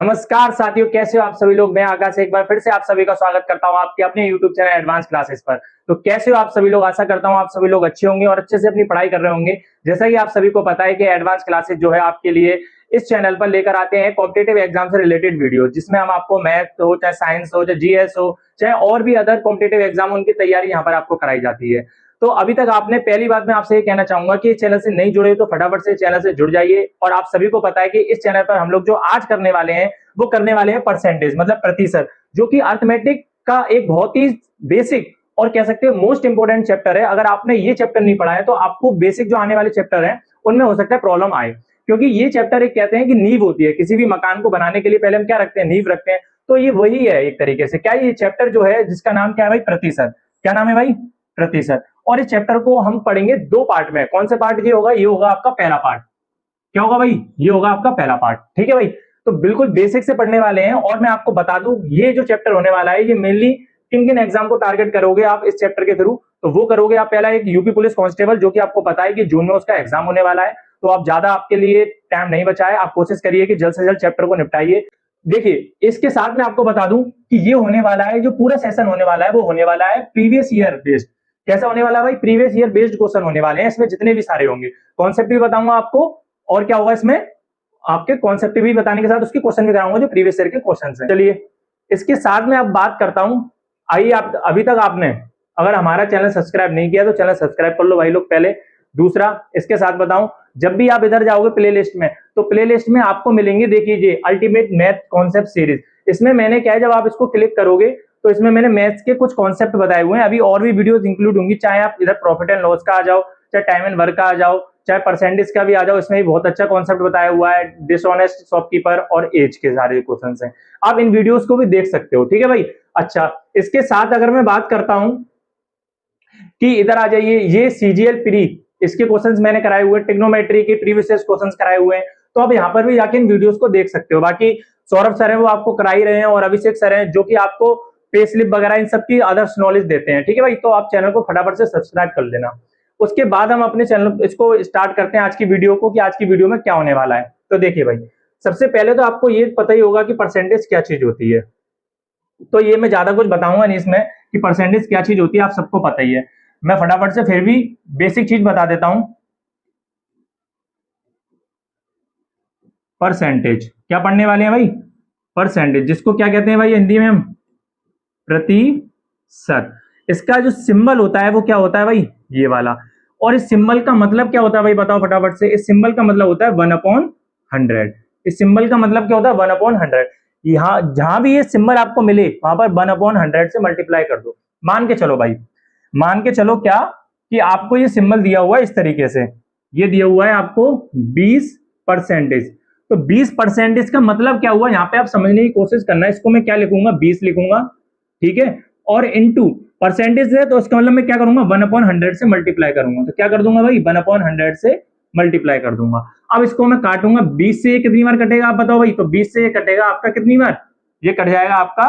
नमस्कार साथियों, कैसे हो आप सभी लोग। मैं आकाश एक बार फिर से आप सभी का स्वागत करता हूं आपके अपने YouTube चैनल एडवांस क्लासेस पर। तो कैसे हो आप सभी लोग, आशा करता हूं आप सभी लोग अच्छे होंगे और अच्छे से अपनी पढ़ाई कर रहे होंगे। जैसा कि आप सभी को पता है कि एडवांस क्लासेस जो है आपके लिए इस चैनल पर लेकर आते हैं कॉम्पिटिटिव एग्जाम से रिलेटेड वीडियो, जिसमें हम आपको मैथ हो, चाहे साइंस हो, चाहे जीएस हो, चाहे और भी अदर कॉम्पिटिटिव एग्जाम, उनकी तैयारी यहाँ पर आपको कराई जाती है। तो अभी तक आपने, पहली बात मैं आपसे ये कहना चाहूंगा कि इस चैनल से नहीं जुड़े तो फटाफट से चैनल से जुड़ जाइए। और आप सभी को पता है कि इस चैनल पर हम लोग जो आज करने वाले हैं वो करने वाले हैं परसेंटेज, मतलब प्रतिशत, जो कि अर्थमेटिक का एक बहुत ही बेसिक और कह सकते हैं मोस्ट इंपोर्टेंट चैप्टर है। अगर आपने ये चैप्टर नहीं पढ़ा है तो आपको बेसिक जो आने वाले चैप्टर हैं उनमें हो सकता है प्रॉब्लम आए, क्योंकि ये चैप्टर एक कहते हैं कि नींव होती है किसी भी मकान को बनाने के लिए। पहले हम क्या रखते हैं, नींव रखते हैं। तो ये वही है एक तरीके से। क्या ये चैप्टर जो है जिसका नाम क्या है भाई, प्रतिशत। क्या नाम है भाई, प्रतिशत। और इस चैप्टर को हम पढ़ेंगे दो पार्ट में। कौन से पार्ट ये होगा आपका पहला पार्ट। क्या होगा भाई, ये होगा आपका पहला पार्ट। ठीक है भाई, तो बिल्कुल बेसिक से पढ़ने वाले हैं। और मैं आपको बता दूं, ये जो चैप्टर होने वाला है ये मेनली किन किन एग्जाम को टारगेट करोगे आप इस चैप्टर के थ्रू। तो वो करोगे आप, पहला एक यूपी पुलिस कांस्टेबल, जो कि आपको पता है कि जून में उसका एग्जाम होने वाला है। तो आप ज्यादा, आपके लिए टाइम नहीं बचा है, आप कोशिश करिए कि जल्द से जल्द चैप्टर को निपटाइए। देखिए, इसके साथ में आपको बता दूं कि ये होने वाला है, जो पूरा सेशन होने वाला है वो होने वाला है प्रीवियस ईयर बेस्ड। कैसा होने वाला है भाई, प्रीवियस ईयर बेस्ड क्वेश्चन होने वाले हैं इसमें, जितने भी सारे होंगे। कॉन्सेप्ट भी बताऊंगा आपको, और क्या होगा इसमें, आपके कॉन्सेप्ट भी बताने के साथ उसके क्वेश्चन भी कराऊंगा जो प्रीवियस ईयर के क्वेश्चन हैं। चलिए, इसके साथ में अब बात करता हूं। आइए, आप अभी तक आपने अगर हमारा चैनल सब्सक्राइब नहीं किया तो चैनल सब्सक्राइब कर लो भाई लोग पहले। दूसरा, इसके साथ बताऊं, जब भी आप इधर जाओगे प्ले लिस्ट में, तो प्ले लिस्ट में आपको मिलेंगे, देखिए, अल्टीमेट मैथ कॉन्सेप्ट सीरीज। इसमें मैंने क्या है, जब आप इसको क्लिक करोगे तो इसमें मैंने मैथ्स के कुछ कॉन्सेप्ट बताए हुए हैं। अभी और भी वीडियोस इंक्लूड होंगी, चाहे आप इधर प्रॉफिट एंड लॉस का आ जाओ, चाहे टाइम एंड वर्क का आ जाओ, चाहे परसेंटेज का भी आ जाओ। इसमें भी बहुत अच्छा कॉन्सेप्ट बताया हुआ है, डिसऑनेस्ट शॉपकीपर और एज के सारे क्वेश्चन हैं। आप इन वीडियोस को भी देख सकते हो। ठीक है भाई। अच्छा, इसके साथ अगर मैं बात करता हूं कि इधर आ जाइए, ये सीजीएल प्री, इसके क्वेश्चंस मैंने कराए हुए, ट्रिग्नोमेट्री के प्रीवियस क्वेश्चंस कराए हुए हैं। तो आप यहाँ पर भी जाके इन वीडियोस को देख सकते हो। बाकी सौरभ सर है, वो आपको करा ही रहे हैं, और अभिषेक सर हैं जो कि आपको पे स्लिप वगैरह इन सब की अदर्स नॉलेज देते हैं। ठीक है भाई, तो आप चैनल को फटाफट से सब्सक्राइब कर लेना। उसके बाद हम अपने चैनल इसको स्टार्ट करते हैं आज की वीडियो को, कि आज की वीडियो में क्या होने वाला है। तो देखिए भाई, सबसे पहले तो आपको ये पता ही होगा कि परसेंटेज क्या चीज होती है। तो ये मैं ज्यादा कुछ बताऊंगा नहीं इसमें कि परसेंटेज क्या चीज होती है, आप सबको पता ही है। मैं फटाफट से फिर भी बेसिक चीज बता देता हूं। परसेंटेज क्या पढ़ने वाले हैं भाई, परसेंटेज, जिसको क्या कहते हैं भाई हिंदी में हम, प्रतिशत। इसका जो सिंबल होता है वो क्या होता है भाई, ये वाला। और इस सिंबल का मतलब क्या होता है भाई, बताओ फटाफट से। इस सिंबल का मतलब होता है 1/100। इस सिंबल का मतलब क्या होता है, 1/100। यहाँ जहां भी ये सिंबल आपको मिले वहां पर 1/100 से मल्टीप्लाई कर दो। मान के चलो भाई, मान के चलो क्या, कि आपको ये सिंबल दिया हुआ है इस तरीके से, ये दिया हुआ है आपको 20%। तो 20% का मतलब क्या हुआ, यहाँ पे आप समझने की कोशिश करना है। इसको मैं क्या लिखूंगा, 20 लिखूंगा, ठीक है। और इनटू परसेंटेज है, तो इसका मतलब मैं क्या करूंगा, 1/100 से मल्टीप्लाई करूंगा। तो क्या कर दूंगा भाई, 1/100 से मल्टीप्लाई कर दूंगा। अब इसको मैं काटूंगा, 20 से ये कितनी बार कटेगा आप बताओ भाई। तो 20 से ये कटेगा आपका कितनी बार, ये कट जाएगा आपका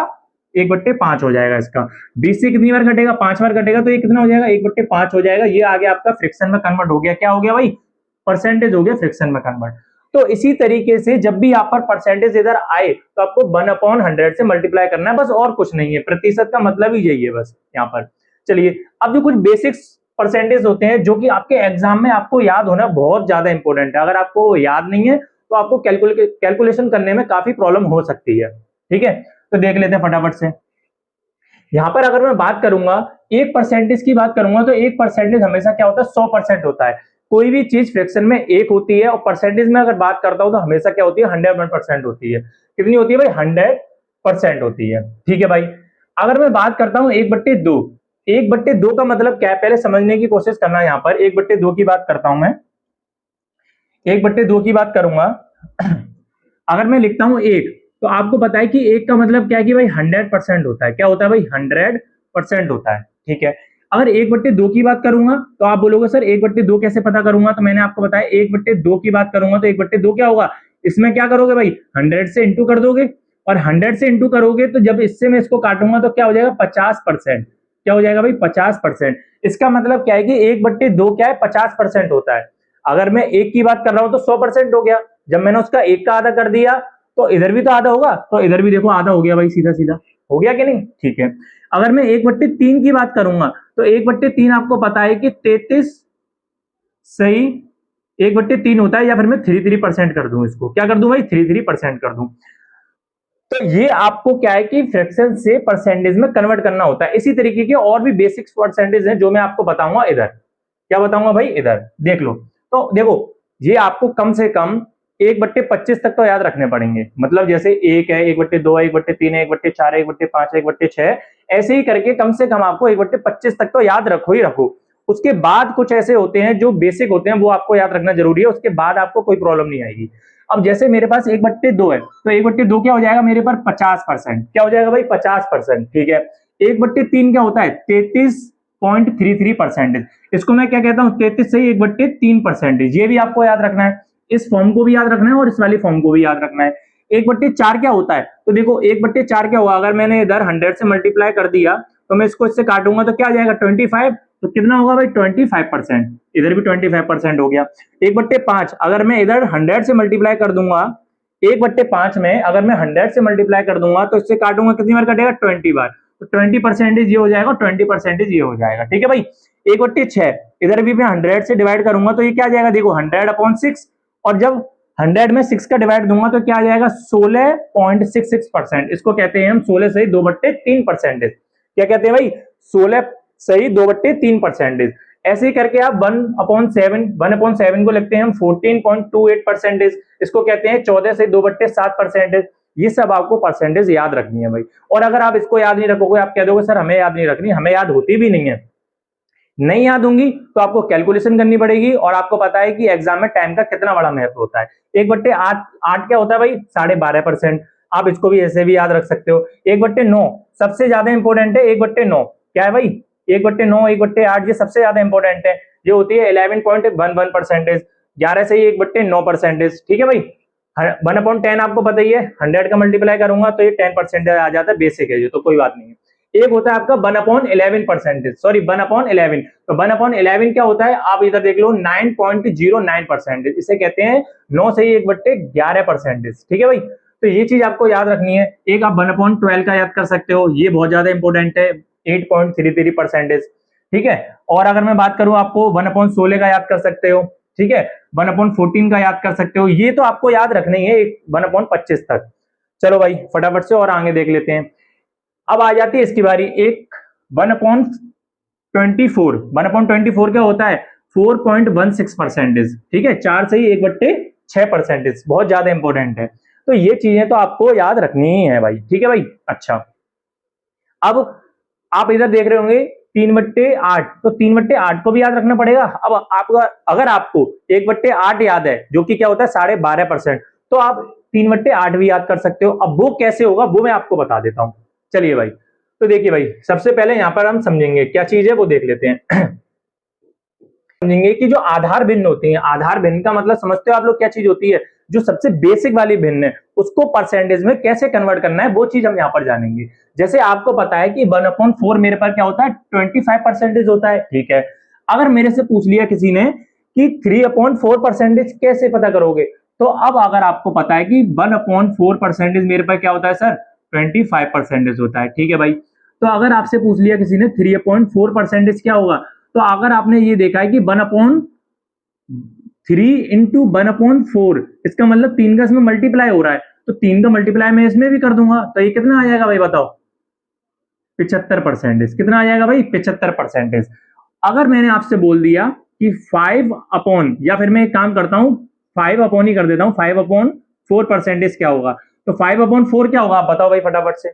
1/5 हो जाएगा इसका। 20 से कितनी बार कटेगा, 5 बार कटेगा, तो ये कितना हो जाएगा, 1/5 हो जाएगा। ये आगे आपका फ्रिक्शन में कन्वर्ट हो गया। क्या हो गया भाई, परसेंटेज हो गया फ्रिक्शन में कन्वर्ट। तो इसी तरीके से जब भी यहाँ पर परसेंटेज इधर आए तो आपको 1/100 से मल्टीप्लाई करना है, बस, और कुछ नहीं है। प्रतिशत का मतलब ही यही है बस यहाँ पर। चलिए, अब जो कुछ बेसिक्स परसेंटेज होते हैं जो कि आपके एग्जाम में आपको याद होना बहुत ज्यादा इंपॉर्टेंट है। अगर आपको याद नहीं है तो आपको कैलकुलेशन करने में काफी प्रॉब्लम हो सकती है। ठीक है, तो देख लेते हैं फटाफट से। यहां पर अगर मैं बात करूंगा, एक परसेंटेज की बात करूंगा, तो एक परसेंटेज हमेशा क्या होता है, 100% होता है। कोई भी चीज फ्रैक्शन में एक होती है, और परसेंटेज में अगर बात करता हूं तो हमेशा क्या होती है, 100% होती है। कितनी होती है भाई, 100% होती है। ठीक है भाई। अगर मैं बात करता हूं 1/2, 1/2 का मतलब क्या है, पहले समझने की कोशिश करना। यहां पर 1/2 की बात करता हूं मैं, 1/2 की बात करूंगा। अगर मैं लिखता हूं एक, तो आपको पता है कि एक का मतलब क्या है कि भाई 100% होता है। क्या होता है भाई, 100% होता है। ठीक है। अगर 1/2 की बात करूंगा तो आप बोलोगे सर 1/2 कैसे पता करूंगा, तो मैंने आपको बताया 1/2 की बात करूंगा तो 1/2 क्या होगा, इसमें क्या करोगे भाई, 100 से इंटू कर दोगे। और 100 से इंटू करोगे तो जब इससे मैं इसको काटूंगा तो क्या हो जाएगा, 50%। क्या हो जाएगा भाई, 50%। इसका मतलब क्या है कि 1/2 क्या है, 50% होता है। अगर मैं एक की बात कर रहा हूं तो 100% हो गया। जब मैंने उसका एक का आधा कर दिया तो इधर भी तो आधा होगा, तो इधर भी देखो आधा हो गया भाई, सीधा सीधा हो गया कि नहीं, ठीक है। अगर मैं 1/3 की बात करूंगा तो 1/3 आपको पता है कि 33 सही 1/3 होता है, या फिर मैं 33% कर दूं, इसको क्या कर दूं भाई, 33% कर दूं। तो ये आपको क्या है कि फ्रैक्शन से परसेंटेज में कन्वर्ट करना होता है। इसी तरीके के और भी बेसिक परसेंटेज हैं जो मैं आपको बताऊंगा इधर। क्या बताऊंगा भाई, इधर देख लो। तो देखो ये आपको कम से कम 1/25 तक तो याद रखने पड़ेंगे, मतलब जैसे 1 है, 1/2 है, 1/3 है, 1/4 है, 1/5 है, 1/6, ऐसे ही करके कम से कम आपको 1/25 तक तो याद रखो ही रखो। उसके बाद कुछ ऐसे होते हैं जो बेसिक होते हैं, वो आपको याद रखना जरूरी है, उसके बाद आपको कोई प्रॉब्लम नहीं आएगी। अब जैसे मेरे पास 1/2 है, तो 1/2 क्या हो जाएगा मेरे पर 50%, क्या हो जाएगा भाई 50%, ठीक है। 1/3 क्या होता है 33.33%, इसको मैं क्या कहता हूं 33 से 1/3%, ये भी आपको याद रखना है, इस फॉर्म को भी याद रखना है और इस वाली फॉर्म को भी याद रखना है। 1/4 क्या होता है, तो देखो 1/4 क्या हुआ, अगर मैंने इधर 100 से मल्टीप्लाई कर दिया तो मैं इसको इससे काटूंगा तो क्या आ जाएगा 25, तो कितना होगा भाई 25%, इधर भी 25% हो गया। 1/5 अगर मैं इधर 100 से मल्टीप्लाई कर दूंगा, 1/5 में अगर मैं 100 से मल्टीप्लाई कर दूंगा तो इससे काटूंगा कितनी बार कटेगा 20 बार, तो 20% ये हो जाएगा, 20% ये हो जाएगा, ठीक है भाई। 1/6 इधर भी मैं 100 से डिवाइड करूंगा तो ये क्या आ जाएगा, देखो 100/6, और जब 100 में 6 का डिवाइड दूंगा तो क्या आ जाएगा 16.66%, इसको कहते हैं हम 16 से 2/3%, क्या कहते हैं भाई 16 सही 2/3%। ऐसे ही करके आप 1/7 को लिखते हैं हम 14.28%, इसको कहते हैं 14 से 2/7%। ये सब आपको परसेंटेज याद रखनी है भाई। और अगर आप इसको याद नहीं रखोगे, आप कह दोगे सर हमें याद नहीं रखनी, हमें याद होती भी नहीं है, नहीं याद होंगी तो आपको कैलकुलेशन करनी पड़ेगी। और आपको पता है कि एग्जाम में टाइम का कितना बड़ा महत्व होता है। 1/8 क्या होता है भाई 12.5%, आप इसको भी ऐसे भी याद रख सकते हो। 1/9 सबसे ज्यादा इंपॉर्टेंट है, 1/9 क्या है भाई 1/9 1/8 ये सबसे ज्यादा इंपॉर्टेंट है, ये होती है 11.11%, 11 से ही 1/9%, ठीक है भाई। 1/10 आपको पता ही है, 100 का मल्टीप्लाई करूंगा तो ये 10% आ जाता है, बेसिक है ये तो कोई बात नहीं है। एक होता है आपका 1/11%, सॉरी 1/11, तो 1/11 क्या होता है आप इधर देख लो 9.09%, इसे कहते हैं 9 से ही 1/11%, ठीक है भाई। तो ये चीज आपको याद रखनी है। एक आप 1/12 का याद कर सकते हो, ये बहुत ज्यादा इंपॉर्टेंट है, 8.33%, ठीक है। और अगर मैं बात करूं आपको 1/16 का याद कर सकते हो, ठीक है, 1/14 का याद कर सकते हो, ये तो आपको याद रखना ही है 1/25 तक। चलो भाई फटाफट से और आगे देख लेते हैं। अब आ जाती है इसकी बारी एक 1/24, 1/24 क्या होता है 4.16%, ठीक है, 4 से ही 1/6%, बहुत ज्यादा इंपॉर्टेंट है। तो ये चीजें तो आपको याद रखनी ही है भाई, ठीक है भाई। अच्छा अब आप इधर देख रहे होंगे 3/8, तो 3/8 को भी याद रखना पड़ेगा। अब आपका अगर आपको 1/8 याद है जो कि क्या होता है 12.5%, तो आप 3/8 भी याद कर सकते हो। अब वो कैसे होगा वो मैं आपको बता देता हूं, चलिए भाई। तो देखिए भाई सबसे पहले यहां पर हम समझेंगे क्या चीज है वो देख लेते हैं। समझेंगे कि जो आधार भिन्न होती है, आधार भिन्न का मतलब समझते हो आप लोग क्या चीज होती है, जो सबसे बेसिक वाली भिन्न है उसको परसेंटेज में कैसे कन्वर्ट करना है वो चीज हम यहाँ पर जानेंगे। जैसे आपको पता है कि 1/4 मेरे पर क्या होता है 25% होता है, ठीक है। अगर मेरे से पूछ लिया किसी ने कि 3/4% कैसे पता करोगे, तो अब अगर आपको पता है कि 1/4% मेरे पर क्या होता है सर 25% होता है, ठीक है भाई। तो अगर आपसे पूछ लिया किसी ने 3/4% क्या होगा, तो अगर आपने ये देखा है कि 1/3 इंटू 1/4, इसका मतलब 3 का इसमें मल्टीप्लाई हो रहा है, तो 3 का मल्टीप्लाई मैं इसमें भी कर दूंगा, तो ये कितना आ जाएगा भाई बताओ 75%, कितना आ जाएगा भाई 75%। अगर मैंने आपसे बोल दिया कि 5 अपॉन, या फिर मैं एक काम करता हूं 5 अपॉन ही कर देता हूं, 5/4% क्या होगा, तो 5/4 क्या होगा आप बताओ भाई फटाफट से।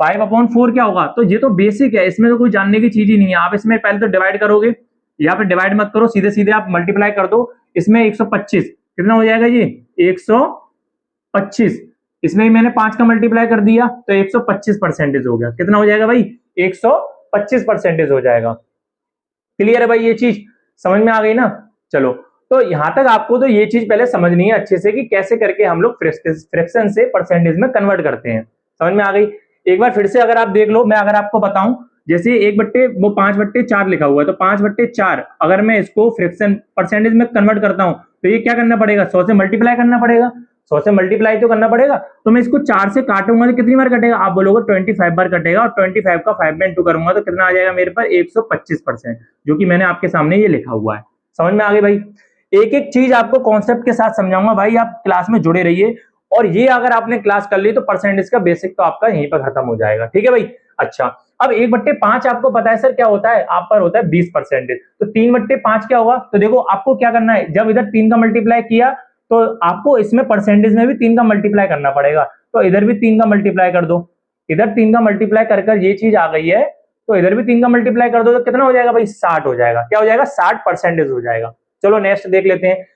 5/4 क्या होगा, तो ये तो बेसिक है, इसमें तो कोई जानने की चीज ही नहीं है। आप इसमें पहले तो डिवाइड करोगे, या फिर डिवाइड मत करो, सीधे सीधे आप मल्टीप्लाई कर दो। इसमें 125 कितना हो जाएगा ये 125, इसमें ही मैंने 5 का मल्टीप्लाई कर दिया तो 125% हो गया, कितना हो जाएगा भाई 125% हो जाएगा। क्लियर है भाई, ये चीज समझ में आ गई ना। चलो तो यहां तक आपको तो ये चीज पहले समझनी है अच्छे से कि कैसे करके हम लोग फ्रैक्शन से परसेंटेज में कन्वर्ट करते हैं, समझ में आ गई। एक बार फिर से अगर आप देख लो, मैं अगर आपको बताऊं जैसे 5/4 लिखा हुआ है, तो 5/4 अगर मैं इसको फ्रैक्शन परसेंटेज में कन्वर्ट करता हूं तो ये क्या करना पड़ेगा 100 से मल्टीप्लाई करना पड़ेगा। 100 से मल्टीप्लाई तो करना पड़ेगा। तो मैं इसको 4 से काटूंगा तो कितनी बार कटेगा, आप बोलोगे 25 बार कटेगा, और 25 का 5 में इंटू करूंगा तो कितना आ जाएगा मेरे पर 125%, जो कि मैंने आपके सामने ये लिखा हुआ है। समझ में आ गई भाई। एक एक चीज आपको कॉन्सेप्ट के साथ समझाऊंगा भाई, आप क्लास में जुड़े रहिए। और ये अगर आपने क्लास कर ली तो परसेंटेज का बेसिक तो आपका यहीं पर खत्म हो जाएगा। ठीक है भाई। अच्छा, अब 1/5 आपको पता है सर क्या होता है, आप पर होता है 20%। तो 3/5 क्या होगा, तो देखो आपको क्या करना है, जब इधर 3 का मल्टीप्लाई किया तो आपको इसमें परसेंटेज में भी 3 का मल्टीप्लाई करना पड़ेगा। तो इधर भी 3 का मल्टीप्लाई कर दो, इधर 3 का मल्टीप्लाई कर ये चीज आ गई है, तो इधर भी 3 का मल्टीप्लाई कर दो तो कितना हो जाएगा भाई, 60 हो जाएगा। क्या हो जाएगा, 60% हो जाएगा। चलो नेक्स्ट देख लेते हैं।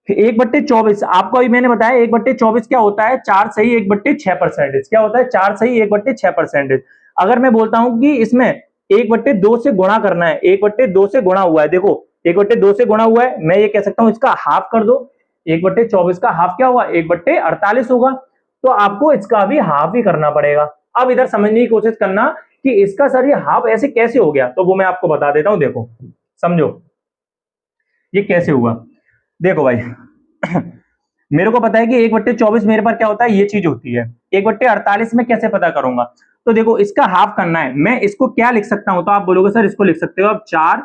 1/24 आपको अभी मैंने बताया 1/24 क्या होता है, 4 सही 1/6%। क्या होता है, 4 सही 1/6%। अगर मैं बोलता हूं कि इसमें 1/2 से गुणा करना है, 1/2 से गुणा हुआ है, देखो 1/2 से गुणा हुआ है, मैं ये कह सकता हूं इसका हाफ कर दो। 1/24 का हाफ क्या होगा, 1/48 होगा। तो आपको इसका भी हाफ ही करना पड़ेगा। अब इधर समझने की कोशिश करना कि इसका सर ये हाफ ऐसे कैसे हो गया, तो वो मैं आपको बता देता हूं। देखो समझो ये कैसे हुआ। देखो भाई मेरे को पता है कि 1/24 मेरे पर क्या होता है, ये चीज होती है। 1/48 में कैसे पता करूंगा, तो देखो इसका हाफ करना है, मैं इसको क्या लिख सकता हूं, तो आप बोलोगे सर इसको लिख सकते हो आप 4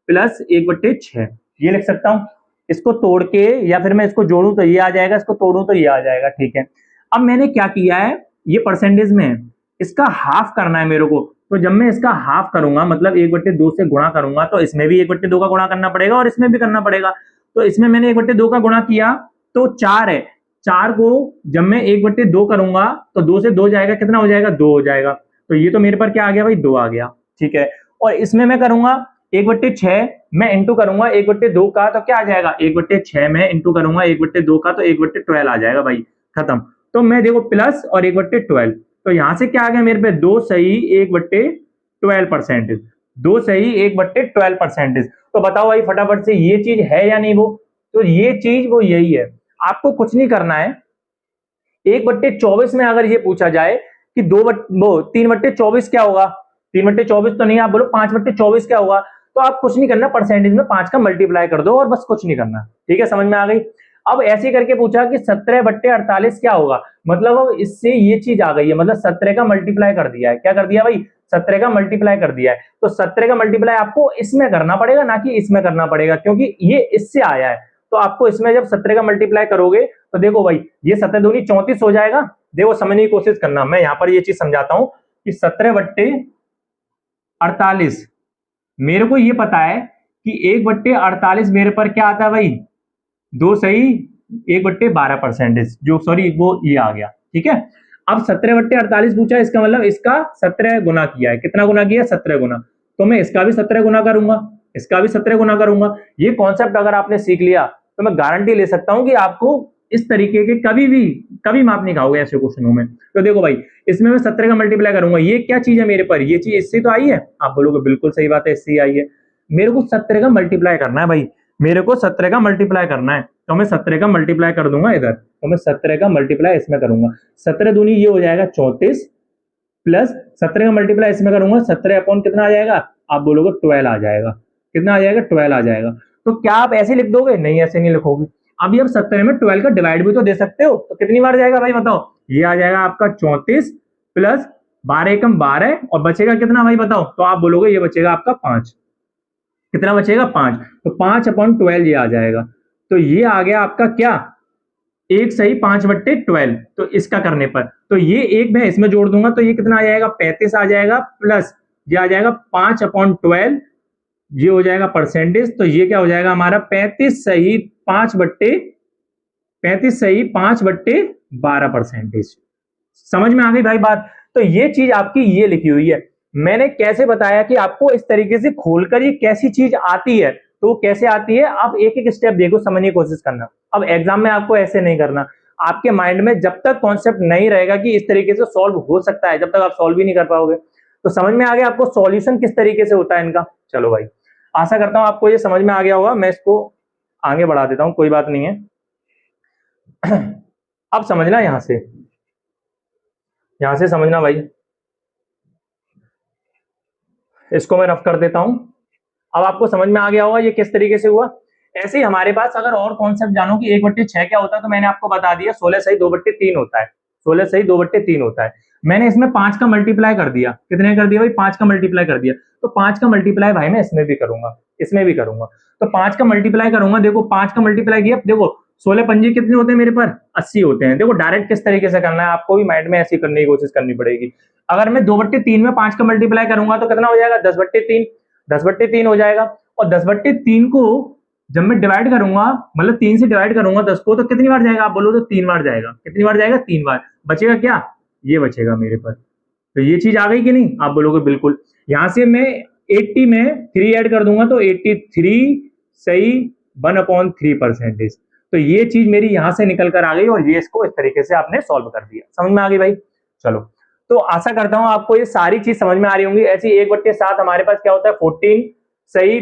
+ 1/6, ये लिख सकता हूं। इसको तोड़ के या फिर मैं इसको जोड़ूं तो ये आ जाएगा, इसको तोड़ूं तो ये आ जाएगा। ठीक है, अब मैंने क्या किया है, ये परसेंटेज में है, इसका हाफ करना है मेरे को। तो जब मैं इसका हाफ करूंगा मतलब 1/2 से गुणा करूंगा, तो इसमें भी 1/2 का गुणा करना पड़ेगा और इसमें भी करना पड़ेगा। तो इसमें मैंने 1/2 का गुणा किया तो 4 है, 4 को जब मैं 1/2 करूंगा तो 2 से 2 जाएगा, कितना हो जाएगा, 2 हो जाएगा। तो ये तो मेरे पर क्या आ गया भाई, 2 आ गया। ठीक है, और इसमें मैं करूंगा 1/6, मैं इंटू करूंगा 1/2 का, तो क्या आ जाएगा, 1/6 में इंटू करूंगा 1/2 का तो 1/12 आ जाएगा भाई, खत्म। तो मैं देखो प्लस और 1/12, तो यहां से क्या आ गया मेरे पे, 2 सही 1/12%, 2 सही 1/12%। तो बताओ भाई फटाफट से ये चीज है या नहीं वो, तो ये चीज वो यही है। आपको कुछ नहीं करना है। 1/24 में अगर ये पूछा जाए कि 3/24 क्या होगा, 3/24 तो नहीं, आप बोलो 5/24 क्या होगा, तो आप कुछ नहीं करना, परसेंटेज में 5 का मल्टीप्लाई कर दो और बस कुछ नहीं करना। ठीक है, समझ में आ गई। अब ऐसे करके पूछा कि 17/48 क्या होगा, मतलब अब इससे ये चीज आ गई है, मतलब 17 का मल्टीप्लाई कर दिया है। क्या कर दिया भाई, 17 का मल्टीप्लाई कर दिया है। तो 17 का मल्टीप्लाई आपको इसमें करना पड़ेगा, ना कि इसमें करना पड़ेगा, क्योंकि ये इससे आया है। तो आपको इसमें जब 17 का मल्टीप्लाई करोगे तो देखो भाई ये 17 दूनी 34 हो जाएगा। देखो समझने की कोशिश करना, मैं यहां पर ये चीज समझाता हूं कि 17/48 मेरे को ये पता है कि 1/48 मेरे पर क्या आता है भाई, 2 सही 1/12%, जो सॉरी वो ये आ गया। ठीक है, अब 17/48 पूछा, इसका मतलब इसका 17 गुना किया है। कितना गुना किया, 17 गुना। तो मैं इसका भी 17 गुना करूंगा, इसका भी 17 गुना करूंगा। ये कॉन्सेप्ट अगर आपने सीख लिया तो मैं गारंटी ले सकता हूं कि आपको इस तरीके के कभी माप नहीं खाओगे ऐसे क्वेश्चनों में। तो देखो भाई इसमें मैं 17 का मल्टीप्लाई करूंगा, ये क्या चीज है मेरे पर, ये चीज इससे तो आई है, आप बोलोगे बिल्कुल सही बात है, इससे ही आई है। मेरे को 17 का मल्टीप्लाई करना है भाई, मेरे को 17 का मल्टीप्लाई करना है, तो मैं 17 का मल्टीप्लाई कर दूंगा इधर, तो मैं 17 का मल्टीप्लाई इसमें करूंगा। 17 दूनी ये हो जाएगा 34, प्लस 17 का मल्टीप्लाई इसमें करूंगा, 17 अपॉन कितना आ जाएगा, आप बोलोगे 12 आ जाएगा। कितना आ जाएगा, 12 आ जाएगा। तो क्या आप ऐसे लिख दोगे, नहीं ऐसे नहीं लिखोगे। अभी आप 17 में 12 का डिवाइड भी तो दे सकते हो, तो कितनी बार जाएगा भाई बताओ, ये आ जाएगा आपका 34 प्लस 12 एकम 12 और बचेगा कितना भाई बताओ, तो आप बोलोगे ये बचेगा आपका 5। कितना बचेगा, 5। तो 5/12 ये आ जाएगा। तो ये आ गया आपका क्या, एक सही 5/12। तो इसका करने पर तो ये एक मैं इसमें जोड़ दूंगा तो ये कितना आ जाएगा, 35 आ जाएगा, प्लस ये आ जाएगा 5/12, ये हो जाएगा परसेंटेज। तो ये क्या हो जाएगा हमारा 35/12%। समझ में आ गई भाई बात। तो ये चीज आपकी ये लिखी हुई है। मैंने कैसे बताया कि आपको इस तरीके से खोलकर ये कैसी चीज आती है, तो वो कैसे आती है, आप एक एक स्टेप देखो, समझने की कोशिश करना। अब एग्जाम में आपको ऐसे नहीं करना, आपके माइंड में जब तक कॉन्सेप्ट नहीं रहेगा कि इस तरीके से सॉल्व हो सकता है, जब तक आप सॉल्व ही नहीं कर पाओगे। तो समझ में आ गया आपको सॉल्यूशन किस तरीके से होता है इनका। चलो भाई, आशा करता हूं आपको ये समझ में आ गया होगा। मैं इसको आगे बढ़ा देता हूं, कोई बात नहीं है। अब समझना, यहां से समझना भाई, इसको मैं रफ कर देता हूं। अब आपको समझ में आ गया होगा ये किस तरीके से हुआ। ऐसे ही हमारे पास अगर और कॉन्सेप्ट जानो कि 1/6 क्या होता है, तो मैंने आपको बता दिया 16 सही 2/3 होता है। 16 सही 2/3 होता है। मैंने इसमें 5 का मल्टीप्लाई कर दिया। कितने कर दिया भाई? 5 का मल्टीप्लाई कर दिया। तो 5 का मल्टीप्लाई भाई मैं इसमें भी करूंगा, इसमें भी करूंगा। तो 5 का मल्टीप्लाई करूंगा। देखो 5 का मल्टीप्लाई किया, देखो 16 पंजे कितने होते हैं मेरे पर? 80 होते हैं। देखो डायरेक्ट किस तरीके से करना है, आपको भी माइंड में ऐसी करने की कोशिश करनी पड़ेगी। अगर मैं 2/3 में 5 का मल्टीप्लाई करूंगा तो कितना हो जाएगा? 10/3। 10/3 हो जाएगा। और 10/3 को जब मैं डिवाइड करूंगा, मतलब 3 से डिवाइड करूंगा 10 को, तो कितनी बार जाएगा? आप बोलो तो 3 बार जाएगा। कितनी बार जाएगा? 3 बार। बचेगा क्या? ये बचेगा मेरे पर। तो ये चीज आ गई कि नहीं? आप बोलोगे बिल्कुल। यहां से मैं 80 में 3 ऐड कर दूंगा तो 83 सही 1/3%। तो ये चीज मेरी यहां से निकल कर आ गई और ये इसको इस तरीके से आपने सॉल्व कर दिया। समझ में आ गई भाई? चलो, तो आशा करता हूं आपको ये सारी चीज समझ में आ रही होंगी। ऐसी 1/7 हमारे पास क्या होता है? 14 सही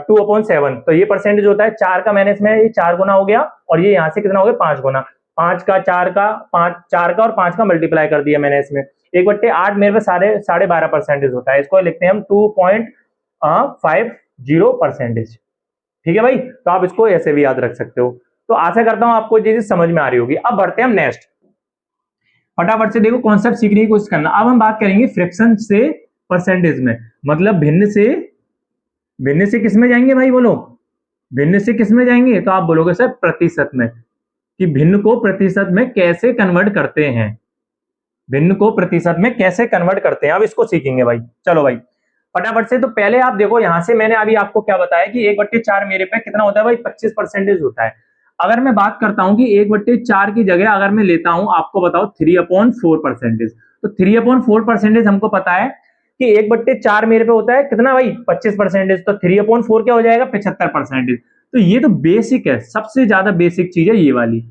2/7। तो ये परसेंटेज होता है 4 का। मैंने इसमें ये 4 गुना हो गया और ये यहां से कितना हो गया? 5 गुना। 5 का 4 का 5 4 का और 5 का मल्टीप्लाई कर दिया मैंने इसमें। 1/8 मेरे पे 12.5% होता है। इसको लिखते हैं हम 2.50%। ठीक है भाई? तो आप इसको ऐसे भी याद रख सकते हो। तो आशा करता हूं आपको ये चीज समझ में आ रही होगी। अब बढ़ते हैं हम नेक्स्ट। फटाफट से देखो कॉन्सेप्ट सीखने की कोशिश करना। अब हम बात करेंगे फ्रैक्शन से परसेंटेज में, मतलब भिन्न से किस में जाएंगे भाई? बोलो, भिन्न से किस में जाएंगे? तो आप बोलोगे सर प्रतिशत में, कि भिन्न को प्रतिशत में कैसे कन्वर्ट करते हैं। भिन्न को प्रतिशत में कैसे कन्वर्ट करते हैं, अब इसको सीखेंगे भाई। चलो भाई फटाफट से। तो पहले आप देखो, यहां से मैंने अभी आपको क्या बताया कि 1/4 मेरे पे कितना होता है भाई? 25% होता है। अगर मैं बात करता हूं कि 1/4 की जगह अगर मैं लेता हूं, आपको बताओ 3/4%। तो 3/4% हमको पता है कि 1/4 मेरे पे होता है कितना भाई? 25%। तो 3/4 क्या हो जाएगा? 75%। तो ये तो बेसिक है, सबसे ज्यादा बेसिक चीज है ये वाली।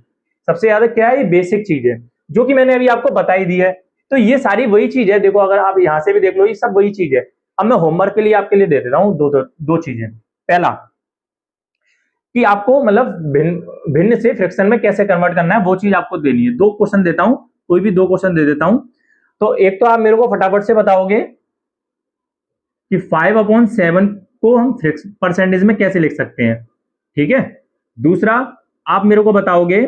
सबसे ज्यादा क्या है? ये बेसिक चीज है जो कि मैंने अभी आपको बताई दी है। तो ये सारी वही चीज है। देखो अगर आप यहां से भी देख लो, ये सब वही चीज है। अब मैं होमवर्क के लिए आपके लिए दे देता हूं दो चीजें। पहला कि आपको मतलब भिन्न भिन्न से फ्रैक्शन में कैसे कन्वर्ट करना है, वो चीज आपको देनी है। 2 क्वेश्चन देता हूं, कोई भी 2 क्वेश्चन दे देता हूं। तो एक तो आप मेरे को फटाफट से बताओगे कि 5/7 को हम परसेंटेज में कैसे लिख सकते हैं। ठीक है। दूसरा आप मेरे को बताओगे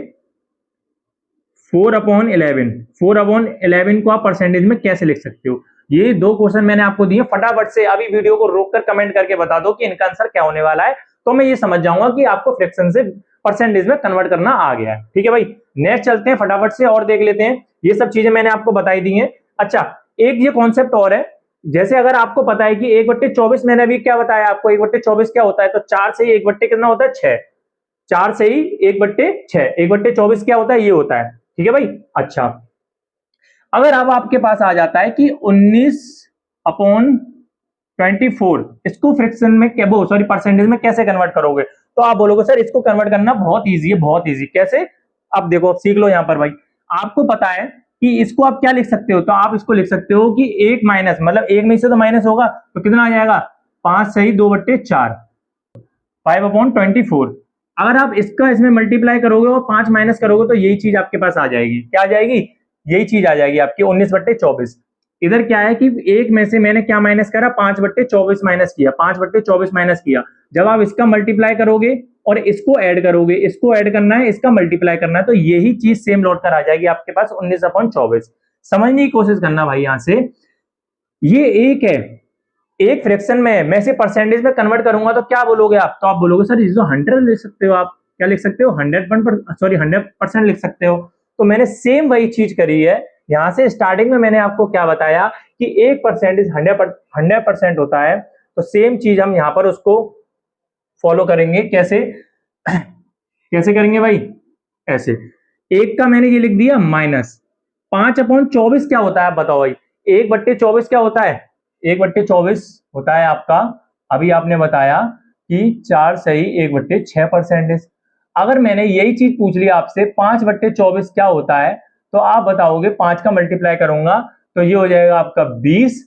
4/11 को आप परसेंटेज में कैसे लिख सकते हो। ये 2 क्वेश्चन मैंने आपको दिए। फटाफट से अभी वीडियो को रोककर कमेंट करके बता दो कि इनका आंसर क्या होने वाला है, तो मैं ये समझ जाऊंगा कि आपको फ्रैक्शन से परसेंटेज में कन्वर्ट करना आ गया है। ठीक है भाई, नेक्स्ट चलते हैं फटाफट से और देख लेते हैं। ये सब चीजें मैंने आपको बताई दी हैं। अच्छा, एक ये कॉन्सेप्ट और है। जैसे अगर आपको पता है कि 1/24, मैंने अभी क्या बताया आपको? 1/24 क्या होता है? तो 4 से ही 1 बट्टे कितना होता है? 6। 4 से ही 1/6। 1/24 क्या होता है? ये होता है। ठीक है भाई। अच्छा, अगर अब आपके पास आ जाता है कि 19/24, इसको फ्रैक्शन में सॉरी परसेंटेज में कैसे कन्वर्ट करोगे, तो आप बोलोगे सर इसको कन्वर्ट करना बहुत इजी है। बहुत इजी कैसे? अब देखो, अब सीख लो यहां पर भाई। आपको पता है कि इसको आप क्या लिख सकते हो? तो आप इसको लिख सकते हो कि 1 माइनस, मतलब 1 में से तो माइनस होगा, तो कितना आ जाएगा? 5 सही 2/4, 5/24। अगर आप इसका इसमें मल्टीप्लाई करोगे और 5 माइनस करोगे तो यही चीज आपके पास आ जाएगी। क्या आ जाएगी? यही चीज आ जाएगी आपकी 19/24। इधर क्या है कि एक में से मैंने क्या माइनस करा? 5/24 माइनस किया। 5/24 माइनस किया। जब आप इसका मल्टीप्लाई करोगे और इसको ऐड करोगे, इसको ऐड करना है, इसका मल्टीप्लाई करना है, तो यही चीज सेम लौट कर आ जाएगी आपके पास 19/24। समझने की कोशिश करना भाई। यहां से ये एक है, एक फ्रैक्शन में मैं इसे परसेंटेज में कन्वर्ट करूंगा तो क्या बोलोगे आप? तो आप बोलोगे सर इसे तो 100 लिख सकते हो आप। क्या लिख सकते हो? 100% लिख सकते हो। तो मैंने सेम वही चीज करी है। यहां से स्टार्टिंग में मैंने आपको क्या बताया कि एक परसेंटेज 100% होता है। तो सेम चीज हम यहां पर उसको फॉलो करेंगे। कैसे? कैसे करेंगे भाई? ऐसे। एक का मैंने ये लिख दिया माइनस 5/24 क्या होता है बताओ भाई? 1/24 क्या होता है? 1/24 होता है आपका, अभी आपने बताया कि 4 सही 1/6%। अगर मैंने यही चीज पूछ लिया आपसे 5/24 क्या होता है, तो आप बताओगे 5 का मल्टीप्लाई करूंगा तो ये हो जाएगा आपका 20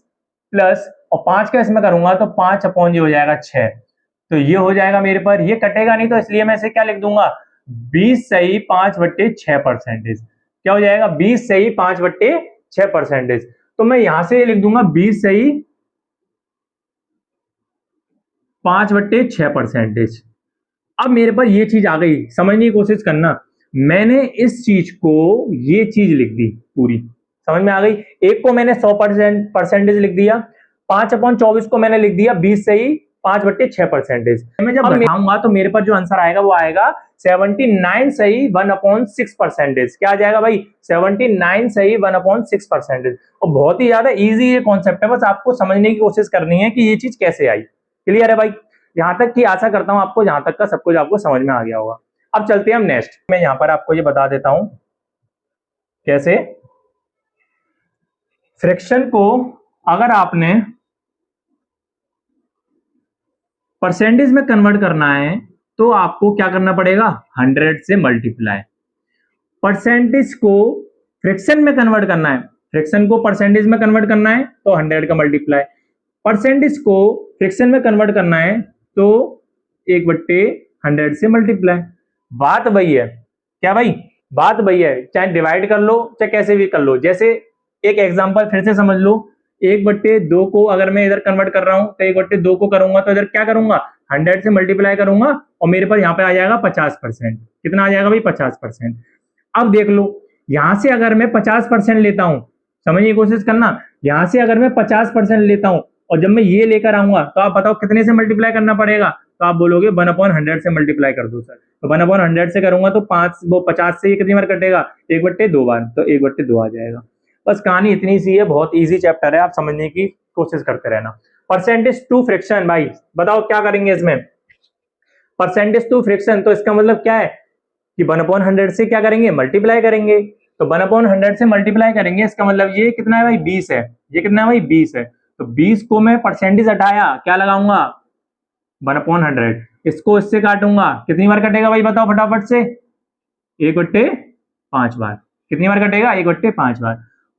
प्लस, और 5 का इसमें करूंगा तो 5 ये हो जाएगा 6। तो ये हो जाएगा मेरे पर, ये कटेगा नहीं, तो इसलिए मैं इसे क्या लिख दूंगा? 20 सही 5/6%। क्या हो जाएगा? 20 सही 5/6%। तो मैं यहां से लिख दूंगा 20 सही 5/6%। अब मेरे पर ये चीज आ गई, समझने की कोशिश करना, मैंने इस चीज को ये चीज लिख दी पूरी, समझ में आ गई। एक को मैंने 100% लिख दिया, 5/24 को मैंने लिख दिया 20 से ही 5/6%। मैं जब घटाऊंगा तो मेरे पर जो आंसर आएगा वो आएगा 79 से ही 1/6%। क्या आ जाएगा भाई? 79 से ही 1/6%। और बहुत ही ज्यादा इजी ये कॉन्सेप्ट है, बस आपको समझने की कोशिश करनी है कि ये चीज कैसे आई। क्लियर है भाई? यहां तक की आशा करता हूं आपको यहां तक का सब कुछ आपको समझ में आ गया होगा। अब चलते हैं हम नेक्स्ट। मैं यहां पर आपको ये बता देता हूं कैसे फ्रैक्शन को अगर आपने परसेंटेज में कन्वर्ट करना है तो आपको क्या करना पड़ेगा? 100 से मल्टीप्लाई। परसेंटेज को फ्रैक्शन में कन्वर्ट करना है, फ्रैक्शन को परसेंटेज में कन्वर्ट करना है तो 100 का मल्टीप्लाई। परसेंटेज को फ्रैक्शन में कन्वर्ट करना है तो 1/100 से मल्टीप्लाई। बात वही है। क्या भाई? बात वही है, चाहे डिवाइड कर लो चाहे कैसे भी कर लो। जैसे एक एग्जांपल फिर से समझ लो, 1/2 को अगर मैं इधर कन्वर्ट कर रहा हूं तो 1/2 को करूंगा तो इधर क्या करूंगा? 100 से मल्टीप्लाई करूंगा और मेरे पास यहाँ पे आ जाएगा 50%। कितना आ जाएगा भाई? 50%। अब देख लो, यहां से अगर मैं 50% लेता हूं, समझने की कोशिश करना, यहां से अगर मैं 50% लेता हूं और जब मैं ये लेकर आऊंगा तो आप बताओ कितने से मल्टीप्लाई करना पड़ेगा? तो आप बोलोगे 1/100 से मल्टीप्लाई कर दो सर। तो 1/100 से करूंगा तो 50 से ये कितनी बार कटेगा? 1/2 बार, तो 1/2 आ जाएगा। बस कहानी इतनी सी है, बहुत इजी चैप्टर है, आप समझने की कोशिश करते रहना। परसेंटेज टू फ्रैक्शन, भाई बताओ क्या करेंगे इसमें? परसेंटेज टू फ्रैक्शन, तो इसका मतलब क्या है कि 1/100 से क्या करेंगे? मल्टीप्लाई करेंगे। तो 1/100 से मल्टीप्लाई करेंगे, इसका मतलब ये कितना है भाई? 20 है। ये कितना है भाई? 20 है। तो 20 को मैं परसेंटेज हटाया, क्या लगाऊंगा? 1/100। इसको इससे काटूंगा, कितनी बार कटेगा भाई बताओ फटाफट से? 1/5 बार। कितनी बार कटेगा? 1/5 बार।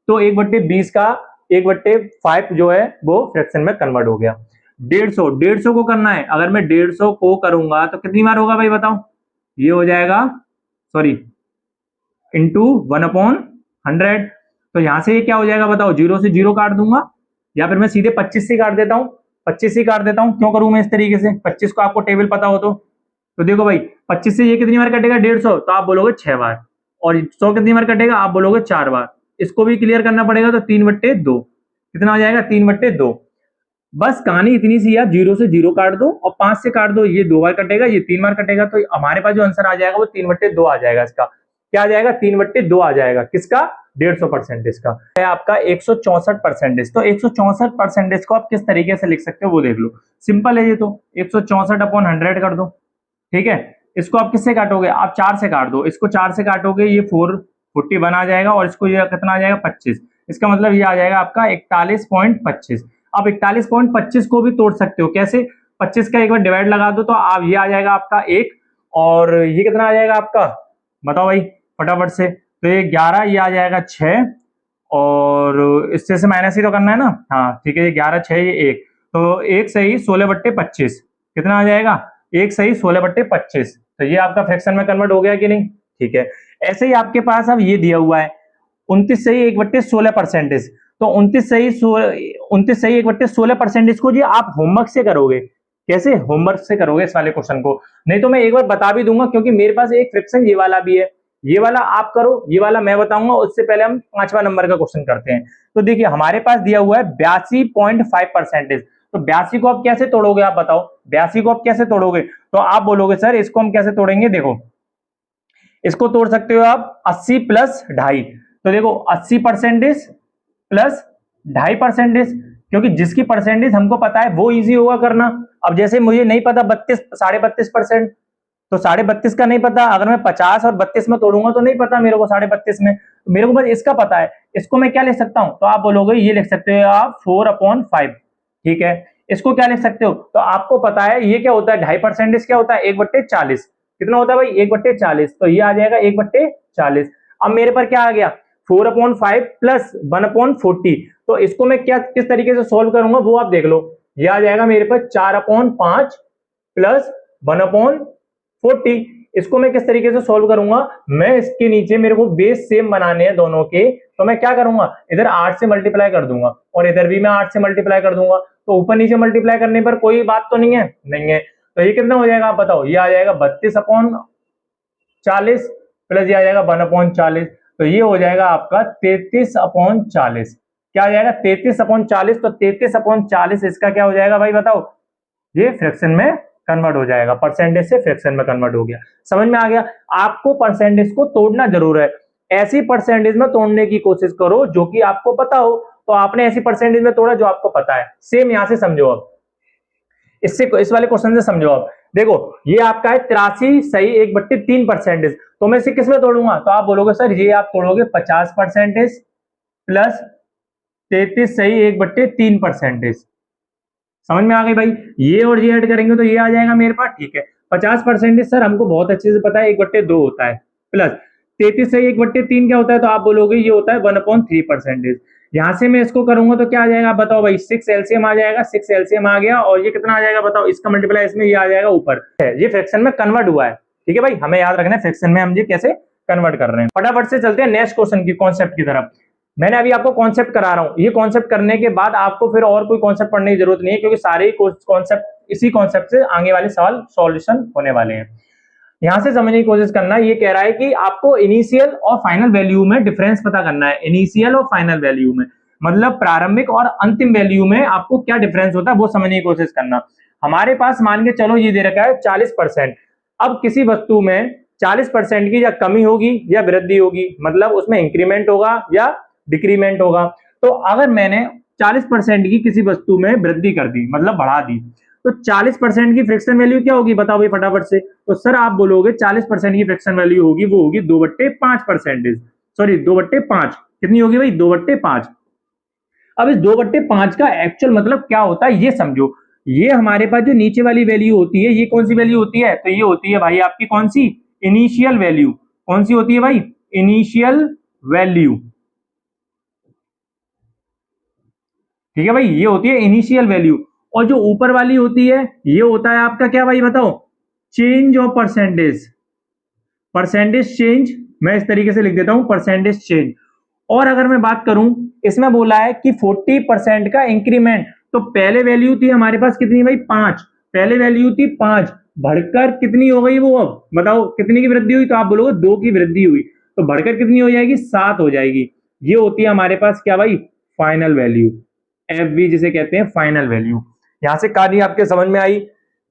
तो 1/20 का 1/5 जो है वो फ्रैक्शन में कन्वर्ट हो गया। 150 को करना है, अगर मैं 150 को करूंगा तो कितनी बार होगा भाई बताओ? ये हो जाएगा, सॉरी, इंटू 1/100। तो यहां से ये क्या हो जाएगा बताओ? 0 से 0 काट दूंगा, या फिर मैं सीधे 25 से काट देता हूं। 25 से काट देता हूं, क्यों करूं मैं इस तरीके से? 25 को आपको टेबल पता हो तो देखो भाई, 25 से ये कितनी बार कटेगा? 150, तो आप बोलोगे 6 बार। और 100 कितनी बार कटेगा? आप बोलोगे 4 बार। इसको भी क्लियर करना पड़ेगा, तो 3/2 कितना हो जाएगा? 3/2। बस कहानी इतनी सी है, 0 से 0 काट दो और 5 से काट दो, ये 2 बार कटेगा, ये 3 बार कटेगा, तो हमारे पास जो आंसर आ जाएगा वो 3/2 आ जाएगा। इसका क्या आ जाएगा? 3/2 आ जाएगा। किसका? 150% का है आपका 164%। तो 164% को आप किस तरीके से लिख सकते हो वो देख लो। सिंपल है ये तो, 164/100 कर दो। ठीक है, इसको आप किससे काटोगे? आप 4 से काट दो। इसको 4 से काटोगे, ये 441 आ जाएगा, और इसको ये कितना आ जाएगा? 25। इसका मतलब ये आ जाएगा आपका 41.25। आप 41.25 को भी तोड़ सकते हो। कैसे? 25 का एक बार डिवाइड लगा दो तो आप ये आ जाएगा आपका 1, और ये कितना आ जाएगा आपका? बताओ भाई फटाफट से। तो ये 11, ये आ जाएगा 6, और इससे से माइनस ही तो करना है ना। हाँ ठीक है, ये 11, 6, ये 1, तो 1 सही 16/25 कितना आ जाएगा? 1 सही 16/25। तो ये आपका फ्रैक्शन में कन्वर्ट हो गया कि नहीं? ठीक है। ऐसे ही आपके पास अब ये दिया हुआ है 29 सही 1/16%। तो 29 सही 1/16% को जी आप होमवर्क से करोगे। कैसे? होमवर्क से करोगे इस वाले क्वेश्चन को। नहीं तो मैं एक बार बता भी दूंगा, क्योंकि मेरे पास एक फ्रैक्शन ये वाला भी है। ये वाला आप करो, ये वाला मैं बताऊंगा। उससे पहले हम 5वां नंबर का क्वेश्चन करते हैं। तो देखिए हमारे पास दिया हुआ है 82.5%। तो 82 को आप कैसे तोड़ोगे? आप बताओ 82 को आप कैसे तोड़ोगे? तो आप बोलोगे सर इसको हम कैसे तोड़ेंगे? देखो, इसको तोड़ सकते हो आप 80 प्लस 2.5। तो देखो 80% प्लस 2.5%, क्योंकि जिसकी परसेंटेज हमको पता है वो इजी होगा करना। अब जैसे मुझे नहीं पता 32.5%, तो 32.5 का नहीं पता, अगर मैं 50 और 32 में तोड़ूंगा तो नहीं पता मेरे को 32.5 में, तो मेरे को बस इसका पता है। इसको मैं क्या लिख सकता हूं? तो आप बोलोगे ये लिख सकते हो आप 4/5। ठीक है, इसको क्या लिख सकते हो? तो आपको पता है ये क्या होता है? 2.5% क्या होता है? 1/40। कितना होता है भाई? 1/40। तो ये आ जाएगा 1/40। अब मेरे पर क्या आ गया? 4/5 प्लस 1/40। तो इसको मैं क्या किस तरीके से सोल्व करूंगा वो आप देख लो। ये आ जाएगा मेरे पास 4/5 प्लस 1/40। इसको मैं किस तरीके से सोल्व करूंगा? मैं इसके नीचे मेरे को बेस सेम बनाने हैं दोनों के, तो मैं क्या करूंगा? इधर 8 से मल्टीप्लाई कर दूंगा और इधर भी मैं 8 से मल्टीप्लाई कर दूंगा। तो ऊपर नीचे मल्टीप्लाई करने पर कोई बात तो नहीं है? नहीं है। तो ये कितना हो जाएगा आप बताओ, ये आ जाएगा 32/40 प्लस ये आ जाएगा 1/40, तो ये हो जाएगा आपका 33/40। क्या आ जाएगा 33/40, तो 33/40 इसका क्या हो जाएगा भाई बताओ, ये फ्रैक्शन में कन्वर्ट हो जाएगा, परसेंटेज से फ्रैक्शन में कन्वर्ट हो गया। समझ में आ गया? आपको परसेंटेज को तोड़ना जरूर है, ऐसी परसेंटेज में तोड़ने की कोशिश करो जो कि आपको पता हो। तो आपने ऐसी परसेंटेज में तोड़ा जो आपको पता है। सेम यहां से समझो, अब इससे इस वाले क्वेश्चन से समझो। अब देखो ये आपका है 83 सही 1/3 तो मैं इसे किस में तोड़ूंगा, तो आप बोलोगे सर ये आप तोड़ोगे 50% प्लस 33 सही 1/3। समझ में आ गई भाई? ये और ये ऐड करेंगे तो ये आ जाएगा मेरे पास, ठीक है। 50% सर हमको बहुत अच्छे से पता है 1/2 होता है, प्लस 33 सही 1/3 क्या होता है, तो आप बोलोगे ये होता है 1/3। यहां से मैं इसको करूंगा तो क्या आ जाएगा बताओ भाई, 6 एलसीएम आ जाएगा, 6 एलसीएम आ गया, और ये कितना आ जाएगा बताओ, इसका मल्टीप्लाई इसमें ये आ जाएगा ऊपर, ये फ्रैक्शन में कन्वर्ट हुआ है। ठीक है भाई, हमें याद रखना है फ्रैक्शन में हम ये कैसे कन्वर्ट कर रहे हैं। फटाफट से चलते हैं नेक्स्ट क्वेश्चन की कॉन्सेप्ट की तरफ। मैंने अभी आपको कॉन्सेप्ट करा रहा हूं, ये कॉन्सेप्ट करने के बाद आपको फिर और कोई कॉन्सेप्ट पढ़ने की जरूरत नहीं है, क्योंकि सारे कॉन्सेप्ट इसी कॉन्सेप्ट से आगे वाले सवाल सॉल्यूशन होने वाले हैं। यहां से समझने की कोशिश करना, ये कह रहा है कि आपको इनिशियल और फाइनल वैल्यू में डिफरेंस पता करना है। इनिशियल और फाइनल वैल्यू में मतलब प्रारंभिक और अंतिम वैल्यू में आपको क्या डिफरेंस होता है वो समझने की कोशिश करना। हमारे पास मान के चलो ये दे रखा है 40%। अब किसी वस्तु में 40% की या कमी होगी या वृद्धि होगी, मतलब उसमें इंक्रीमेंट होगा या डिक्रीमेंट होगा। तो अगर मैंने 40% की किसी वस्तु में वृद्धि कर दी, मतलब बढ़ा दी, तो 40% की फ्रैक्शन वैल्यू क्या होगी बताओ भाई फटाफट से। तो सर आप बोलोगे 40% की फ्रैक्शन वैल्यू होगी, वो होगी 2/5%, सॉरी 2/5 कितनी होगी भाई, 2/5। अब इस 2/5 का एक्चुअल मतलब क्या होता है ये समझो। ये हमारे पास जो नीचे वाली वैल्यू होती है, ये कौन सी वैल्यू होती है, तो ये होती है भाई आपकी कौन सी, इनिशियल वैल्यू। कौन सी होती है भाई, इनिशियल वैल्यू। ठीक है भाई, ये होती है इनिशियल वैल्यू। और जो ऊपर वाली होती है ये होता है आपका क्या भाई बताओ, change of percentage. Percentage change, मैं इस तरीके से लिख देता हूं परसेंटेज चेंज। और अगर मैं बात करूं, इसमें बोला है कि 40% का इंक्रीमेंट, तो पहले वैल्यू थी हमारे पास कितनी भाई 5, पहले वैल्यू थी 5, बढ़कर कितनी हो गई वो, अब बताओ कितनी की वृद्धि हुई, तो आप बोलोगे 2 की वृद्धि हुई, तो बढ़कर कितनी हो जाएगी 7 हो जाएगी। ये होती है हमारे पास क्या भाई, फाइनल वैल्यू, एफ वी जिसे कहते हैं फाइनल वैल्यू। यहां से कहानी आपके समझ में आई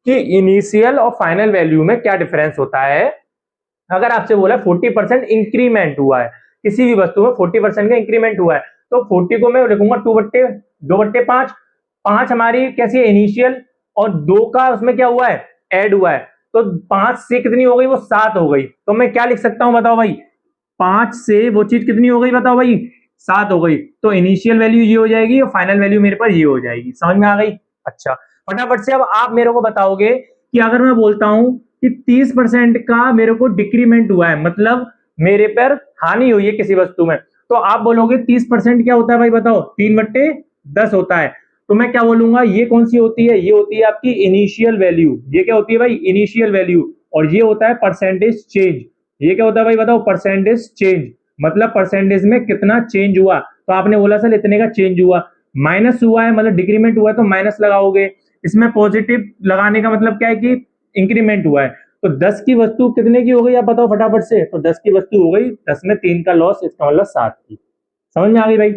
कि इनिशियल और फाइनल वैल्यू में क्या डिफरेंस होता है। अगर आपसे बोला 40% इंक्रीमेंट हुआ है, किसी भी वस्तु में 40% का इंक्रीमेंट हुआ है, तो 40 को मैं लिखूंगा 2/5। 5 हमारी कैसी है इनिशियल, और 2 का उसमें क्या हुआ है ऐड हुआ है, तो 5 से कितनी हो गई वो 7 हो गई। तो मैं क्या लिख सकता हूं बताओ भाई, 5 से वो चीज कितनी हो गई बताओ भाई, 7 हो गई। तो इनिशियल वैल्यू ये हो जाएगी और फाइनल वैल्यू मेरे पास ये हो जाएगी। समझ में आ गई? अच्छा फटाफट से अब आप मेरे को बताओगे कि अगर मैं बोलता हूं कि 30% का मेरे को डिक्रीमेंट हुआ है, मतलब मेरे पर हानि हुई है किसी वस्तु में, तो आप बोलोगे 30% क्या होता है भाई बताओ, 3/10 होता है। तो मैं क्या बोलूंगा, ये कौन सी होती है, ये होती है आपकी इनिशियल वैल्यू। ये क्या होती है भाई, इनिशियल वैल्यू। और ये होता है परसेंटेज चेंज। ये क्या होता है भाई बताओ, परसेंटेज चेंज, मतलब परसेंटेज में कितना चेंज हुआ। तो आपने बोला सर इतने का चेंज हुआ, माइनस हुआ है मतलब डिक्रीमेंट हुआ है तो माइनस लगाओगे। इसमें पॉजिटिव लगाने का मतलब क्या है कि इंक्रीमेंट हुआ है। तो 10 की वस्तु कितने की हो गई आप बताओ फटाफट से, तो 10 की वस्तु हो गई 10 में 3 का लॉस, इसका मतलब 7 की। समझ में आ गई भाई?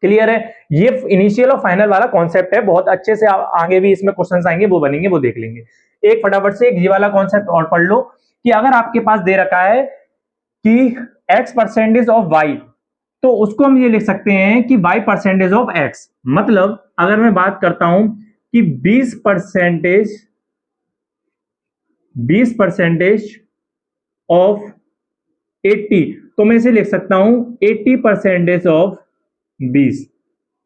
क्लियर है? ये इनिशियल और फाइनल वाला कॉन्सेप्ट है, बहुत अच्छे से आगे भी इसमें क्वेश्चंस आएंगे वो बनेंगे वो देख लेंगे। एक फटाफट से एक ये वाला कॉन्सेप्ट और पढ़ लो कि अगर आपके पास दे रखा है कि x% ऑफ y, तो उसको हम ये लिख सकते हैं कि y% ऑफ x। मतलब अगर मैं बात करता हूं कि 20% ऑफ 80, तो मैं इसे लिख सकता हूं 80% ऑफ 20।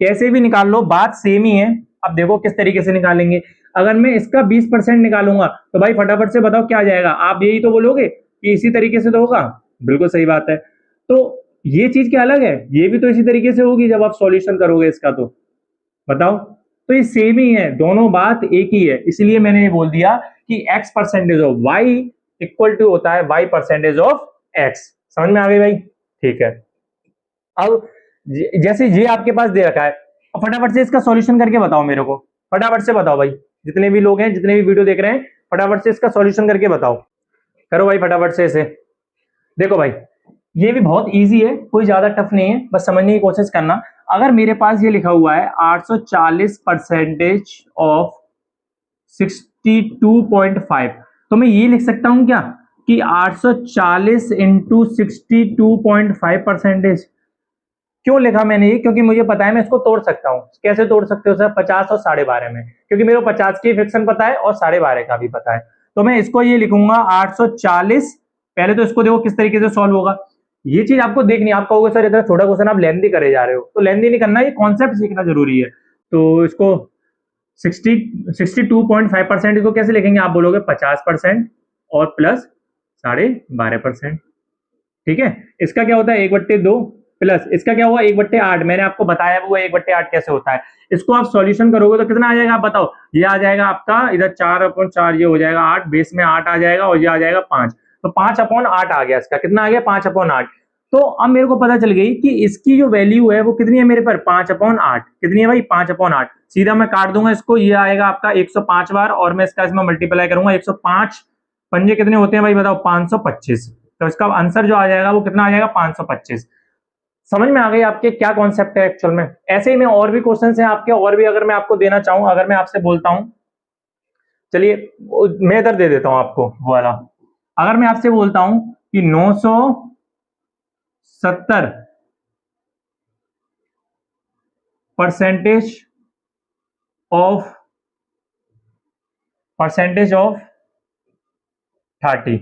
कैसे भी निकाल लो बात सेम ही है। अब देखो किस तरीके से निकालेंगे। अगर मैं इसका 20% निकालूंगा तो भाई फटाफट से बताओ क्या आ जाएगा, आप यही तो बोलोगे कि इसी तरीके से तो होगा। बिल्कुल सही बात है। तो ये चीज क्या अलग है, ये भी तो इसी तरीके से होगी जब आप सॉल्यूशन करोगे इसका, तो बताओ। तो ये सेम ही है, दोनों बात एक ही है, इसलिए मैंने ये बोल दिया कि x% of y equal to होता है y% ऑफ x। समझ में आ गई भाई? ठीक है। अब जैसे ये आपके पास दे रखा है, फटाफट से इसका सॉल्यूशन करके बताओ मेरे को, फटाफट से बताओ भाई। जितने भी लोग हैं, जितने भी वीडियो देख रहे हैं, फटाफट से इसका सॉल्यूशन करके बताओ। करो भाई फटाफट से इसे। देखो भाई ये भी बहुत इजी है, कोई ज्यादा टफ नहीं है, बस समझने की कोशिश करना। अगर मेरे पास ये लिखा हुआ है 840% ऑफ 62.5, तो मैं ये लिख सकता हूं क्या कि 840 इंटू 62.5%। क्यों लिखा मैंने ये? क्योंकि मुझे पता है मैं इसको तोड़ सकता हूं। कैसे तोड़ सकते हो सर? 50 और 12.5 में, क्योंकि मेरे को 50 की फ्रैक्शन पता है और 12.5 का भी पता है। तो मैं इसको ये लिखूंगा 840। पहले तो इसको देखो किस तरीके से सॉल्व होगा, ये चीज आपको देखनी। आप कहोगे सर इतना छोटा क्वेश्चन आप लेंथी करे जा रहे हो, तो लेंथी नहीं करना, ये कॉन्सेप्ट सीखना जरूरी है। तो इसको 62.5% इसको कैसे लिखेंगे? आप बोलोगे 50% और प्लस 12.5%। ठीक है, इसका क्या होता है 1/2 प्लस इसका क्या हुआ 1/8। मैंने आपको बताया वो 1/8 कैसे होता है। इसको आप सॉल्यूशन करोगे तो कितना आ जाएगा आप बताओ? ये आ जाएगा आपका इधर 4/4, ये हो जाएगा 8, बेस में 8 आ जाएगा और ये आ जाएगा 5। तो 5/8 आ गया। इसका कितना आ गया? 5/8। तो अब मेरे को पता चल गई कि इसकी जो वैल्यू है वो कितनी है मेरे पर? 5/8। कितनी है भाई? 5/8। सीधा मैं काट दूंगा इसको, ये आएगा आपका 105 बार और मैं इसका इसमें मल्टीप्लाई करूंगा। 105 पंजे कितने होते हैं भाई बताओ? 525। तो इसका आंसर जो आ जाएगा वो कितना आ जाएगा? 525। समझ में आ गई आपके क्या कॉन्सेप्ट है एक्चुअल में? ऐसे ही मैं और भी क्वेश्चंस हैं आपके, और भी अगर मैं आपको देना चाहूं, अगर मैं आपसे बोलता हूं, चलिए मैं इधर दे देता हूं आपको वो वाला। अगर मैं आपसे बोलता हूं कि 970 परसेंटेज ऑफ 30,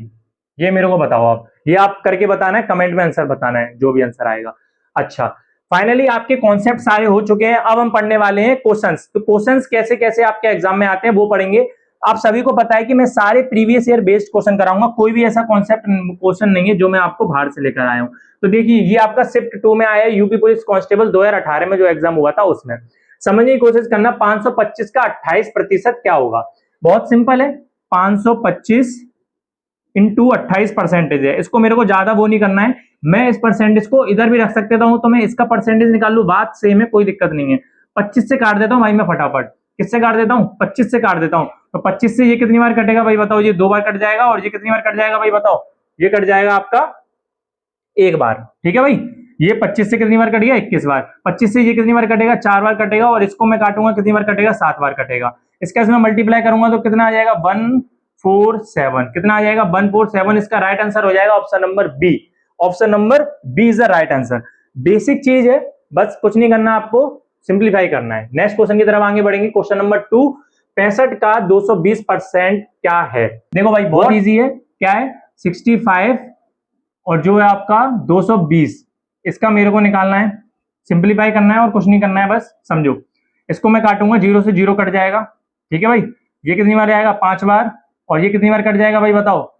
ये मेरे को बताओ आप। ये आप करके बताना है, कमेंट में आंसर बताना है, जो भी आंसर आएगा। अच्छा, फाइनली आपके कॉन्सेप्ट सारे हो चुके हैं। अब हम पढ़ने वाले हैं क्वेश्चंस। तो क्वेश्चंस कैसे कैसे आपके एग्जाम में आते हैं वो पढ़ेंगे। आप सभी को पता है कि मैं सारे प्रीवियस ईयर बेस्ड क्वेश्चन कराऊंगा, कोई भी ऐसा कॉन्सेप्ट क्वेश्चन नहीं है जो मैं आपको बाहर से लेकर आया हूं। तो देखिए ये आपका शिफ्ट 2 में आया है, यूपी पुलिस कांस्टेबल 2018 में जो एग्जाम हुआ था उसमें। समझने की कोशिश करना, 525 का 28% क्या होगा? बहुत सिंपल है, 525 इंटू 28% है। इसको मेरे को ज्यादा वो नहीं करना है, मैं इस परसेंटेज को इधर भी रख सकता हूं, तो मैं इसका परसेंटेज निकाल लू, बात सेम है, कोई दिक्कत नहीं है। 25 से काट देता हूं भाई मैं फटाफट। किससे काट देता हूं? 25 से काट देता हूं। तो 25 से ये कितनी बार कटेगा भाई बताओ? ये 2 बार कट जाएगा। और ये कितनी बार कट जाएगा भाई बताओ? ये कट जाएगा आपका 1 बार। ठीक है भाई, ये 25 से कितनी बार कटेगा? 21 बार। 25 से ये कितनी बार कटेगा? 4 बार कटेगा। और इसको मैं काटूंगा कितनी बार कटेगा? 7 बार कटेगा। इसका इसमें मल्टीप्लाई करूंगा तो कितना आ जाएगा? 147। कितना आ जाएगा? 147। इसका राइट आंसर हो जाएगा option number B. Option number B is the right answer. Basic चीज है, बस कुछ नहीं करना, आपको सिंप्लीफाई करना है। नेक्स्ट क्वेश्चन की तरफ आगे बढ़ेंगे। क्वेश्चन नंबर 2, 65 का 220% क्या है? देखो भाई बहुत इजी है। क्या है? 65 और जो है आपका 220, इसका मेरे को निकालना है, सिंप्लीफाई करना है और कुछ नहीं करना है, बस समझो। इसको मैं काटूंगा, 0 से 0 कट जाएगा। ठीक है भाई, ये कितनी बार आएगा? 5 बार। और ये कितनी बार कट जाएगा भाई बताओ?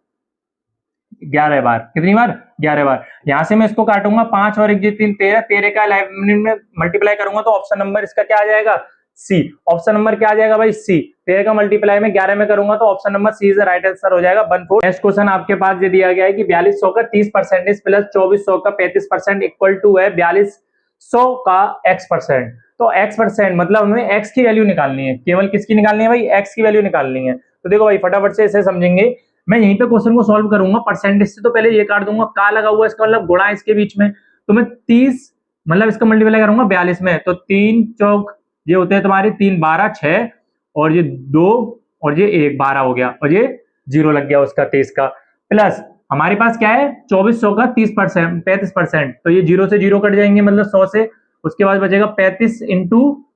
11 बार। कितनी बार? 11 बार। यहां से मैं इसको काटूंगा, 5 और 1 3 13, 13 का में मल्टीप्लाई करूंगा तो ऑप्शन नंबर इसका क्या आ जाएगा? सी। ऑप्शन नंबर क्या आ जाएगा भाई? सी। 13 का मल्टीप्लाई में 11 में करूंगा तो option number C is the right answer हो जाएगा। 14। नेक्स्ट क्वेश्चन आपके पास ये दिया गया है कि 4200 का 30% प्लस 2400 का 35% इक्वल टू है 4200 का x%। तो x% मतलब हमें x की वैल्यू निकालनी है। केवल किसकी निकालनी है भाई? x की वैल्यू निकालनी है। तो देखो भाई फटाफट से इसे समझेंगे। मैं यहीं पे क्वेश्चन को सॉल्व करूंगा। परसेंटेज से तो पहले ये काट दूंगा, का लगा हुआ इसका मतलब गुणा इसके बीच में। तो मैं 30 मतलब इसका मल्टीप्लाई करूंगा 42 में, तो 3 चौक ये होते हैं तुम्हारे 3 12 6 और ये 2 और ये 1 12 हो गया और ये 0 लग गया उसका 23 का। प्लस हमारे पास क्या है? 2400 का 30% 35%, तो ये 0 से 0 कट जाएंगे मतलब 100 से। उसके बाद बचेगा 35 इंटू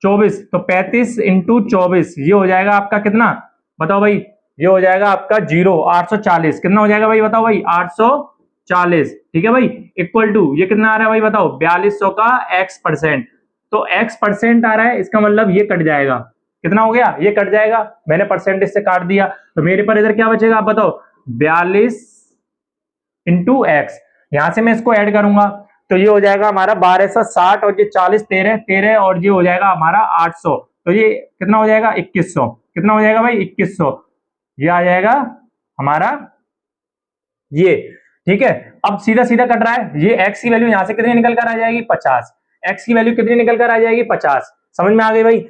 24, तो 35 इंटू 24 ये हो जाएगा आपका कितना बताओ भाई? ये हो जाएगा आपका 0 840। कितना हो जाएगा भाई बताओ भाई? 840। ठीक है भाई, इक्वल टू ये कितना आ रहा है भाई बताओ? 4200 का x%। तो x% आ रहा है, इसका मतलब ये कट जाएगा। कितना हो गया? ये कट जाएगा, मैंने परसेंटेज से काट दिया। तो मेरे पर इधर क्या बचेगा आप बताओ? 42 इंटू एक्स। यहां से मैं इसको ऐड करूंगा तो ये हो जाएगा हमारा 1260 और ये 40 13 13 और ये हो जाएगा हमारा 800। तो ये कितना हो जाएगा? 2100। कितना हो जाएगा भाई? 2100। ये आ जाएगा हमारा ये। ठीक है, अब सीधा सीधा कट रहा है। ये x की वैल्यू यहां से कितनी निकल कर आ जाएगी? 50। x की वैल्यू कितनी निकल कर आ जाएगी? 50। समझ में आ गई भाई?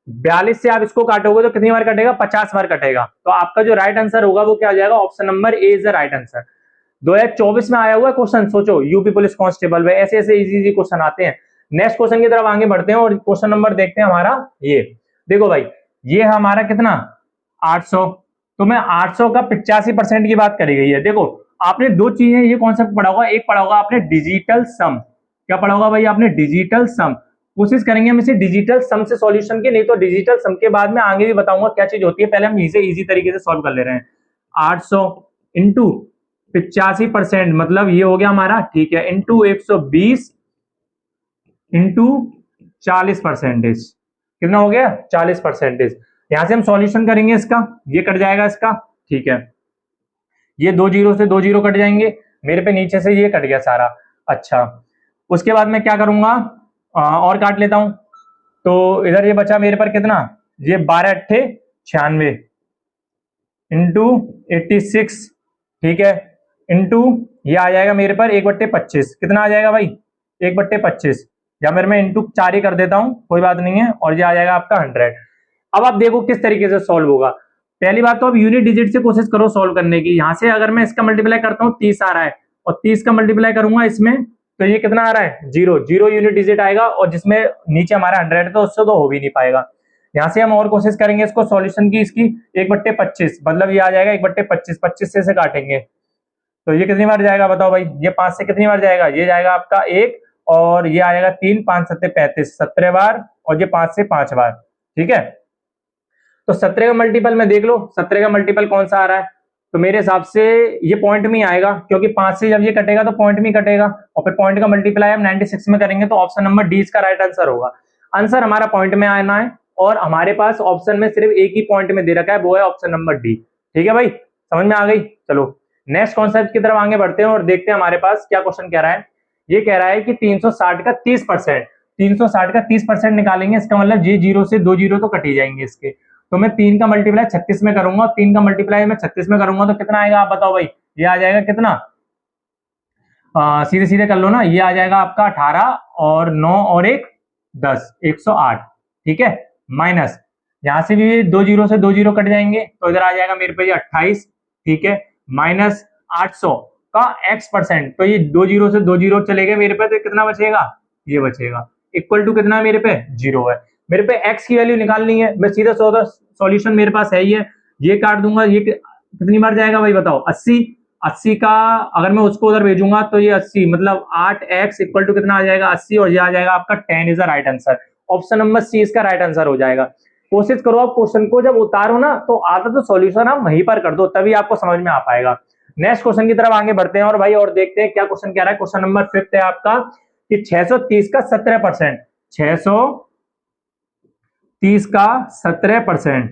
42 से आप इसको काटोगे तो कितनी बार कटेगा? 50 बार कटेगा। तो आपका जो राइट आंसर होगा वो क्या हो जाएगा? Option number A is the right answer. 2024 में आया हुआ क्वेश्चन, सोचो यूपी पुलिस कांस्टेबल में ऐसे ऐसे इजी इजी क्वेश्चन आते हैं। नेक्स्ट क्वेश्चन की तरफ आगे बढ़ते हैं और क्वेश्चन नंबर देखते हैं हमारा ये। देखो भाई, ये हमारा कितना? 800। तो मैं 800 का 85% की बात करी गई है। देखो, आपने दो चीजें ये कॉन्सेप्ट पढ़ा होगा, एक पढ़ा होगा आपने डिजिटल सम। क्या पढ़ा होगा भाई आपने? डिजिटल सम। कोशिश करेंगे हम इसे डिजिटल सम से सॉल्यूशन की, नहीं तो डिजिटल सम के बाद में आगे भी बताऊंगा क्या चीज होती है। पहले हम इसे इजी तरीके से सॉल्व कर ले रहे हैं। 800 इंटू 85% मतलब ये हो गया हमारा, ठीक है, इंटू 120 इंटू 40%। कितना हो गया? 40%। यहां से हम सॉल्यूशन करेंगे इसका, ये कट जाएगा इसका, ठीक है, ये 2 जीरो से 2 जीरो कट जाएंगे, मेरे पे नीचे से ये कट गया सारा। अच्छा, उसके बाद मैं क्या करूंगा? और काट लेता हूं। तो इधर ये बचा मेरे पर कितना? ये 12 अट्ठे 96 इंटू 86, ठीक है, इंटू ये आ जाएगा मेरे पर 1/25। कितना आ जाएगा भाई? 1/25। या मेरे में इंटू 4 ही कर देता हूं, कोई बात नहीं है, और ये आ जाएगा आपका 100। अब आप देखो किस तरीके से सॉल्व होगा। पहली बात तो अब यूनिट डिजिट से कोशिश करो सॉल्व करने की। यहां से अगर मैं इसका मल्टीप्लाई करता हूं 30 आ रहा है, और 30 का मल्टीप्लाई करूंगा इसमें, तो ये कितना आ रहा है? 0। 0 यूनिट डिजिट आएगा, और जिसमें नीचे हमारा 100 तो उससे तो हो भी नहीं पाएगा। यहां से हम और कोशिश करेंगे इसको सॉल्यूशन की, इसकी 1/25 मतलब ये आ जाएगा 1/25। 25 से काटेंगे तो ये कितनी बार जाएगा बताओ भाई? ये 5 से कितनी बार जाएगा? ये जाएगा आपका 1, और ये आएगा 3, 5 7 35, 17 बार, और ये 5 से 5 बार, ठीक है। तो 17 का मल्टीपल में देख लो, 17 का मल्टीपल कौन सा आ रहा है? तो मेरे हिसाब से ये पॉइंट में आएगा, क्योंकि 5 से जब ये कटेगा तो पॉइंट में कटेगा, और फिर पॉइंट का मल्टीप्लाई हम 96 में करेंगे, तो ऑप्शन नंबर डी इसका राइट आंसर होगा। आंसर हमारा पॉइंट में आना है, और हमारे पास ऑप्शन में सिर्फ एक ही पॉइंट में दे रखा है, वो है ऑप्शन नंबर डी। ठीक है भाई, समझ में आ गई? चलो नेक्स्ट कॉन्सेप्ट की तरफ आगे बढ़ते हैं और देखते हैं हमारे पास क्या क्वेश्चन कह रहा है। ये कह रहा है कि 360 का 30%, 360 का 30% निकालेंगे, इसका मतलब ये 0 से 2 जीरो तो कट ही जाएंगे इसके। तो मैं 3 का मल्टीप्लाई 36 में करूंगा, 3 का मल्टीप्लाई मैं 36 में करूंगा, तो कितना आएगा आप बताओ भाई? ये आ जाएगा कितना? सीधे सीधे कर लो ना, ये आ जाएगा आपका 18, और 9 और 1 10, 108, ठीक है, माइनस यहां से भी 2 जीरो से 2 जीरो कट जाएंगे, तो इधर आ जाएगा मेरे पे 28, ठीक है, माइनस 800 का x%। तो ये 2 जीरो से 2 जीरो चले गए मेरे पे, तो कितना बचेगा? ये बचेगा, इक्वल टू कितना मेरे पे? 0 है। मेरे पे x की वैल्यू निकालनी है, मैं सीधा सॉल्यूशन मेरे पास है ही है, ये काट दूंगा, ये कितनी बार जाएगा भाई बताओ? 80। 80 का अगर मैं उसको उधर भेजूंगा तो ये 80 मतलब 8x इक्वल टू कितना आ जाएगा? 80, और ये आ जाएगा आपका 10 is the right answer. Option number C इसका राइट आंसर हो जाएगा। कोशिश करो आप क्वेश्चन को जब उतारो ना, तो आधा तो सॉल्यूशन आप वहीं पर कर दो, तभी आपको समझ में आ पाएगा। नेक्स्ट क्वेश्चन की तरफ आगे बढ़ते हैं और भाई और देखते हैं क्या क्वेश्चन कह रहा है। क्वेश्चन नंबर 5 है आपका कि 630 का 17%, 630 का 17%,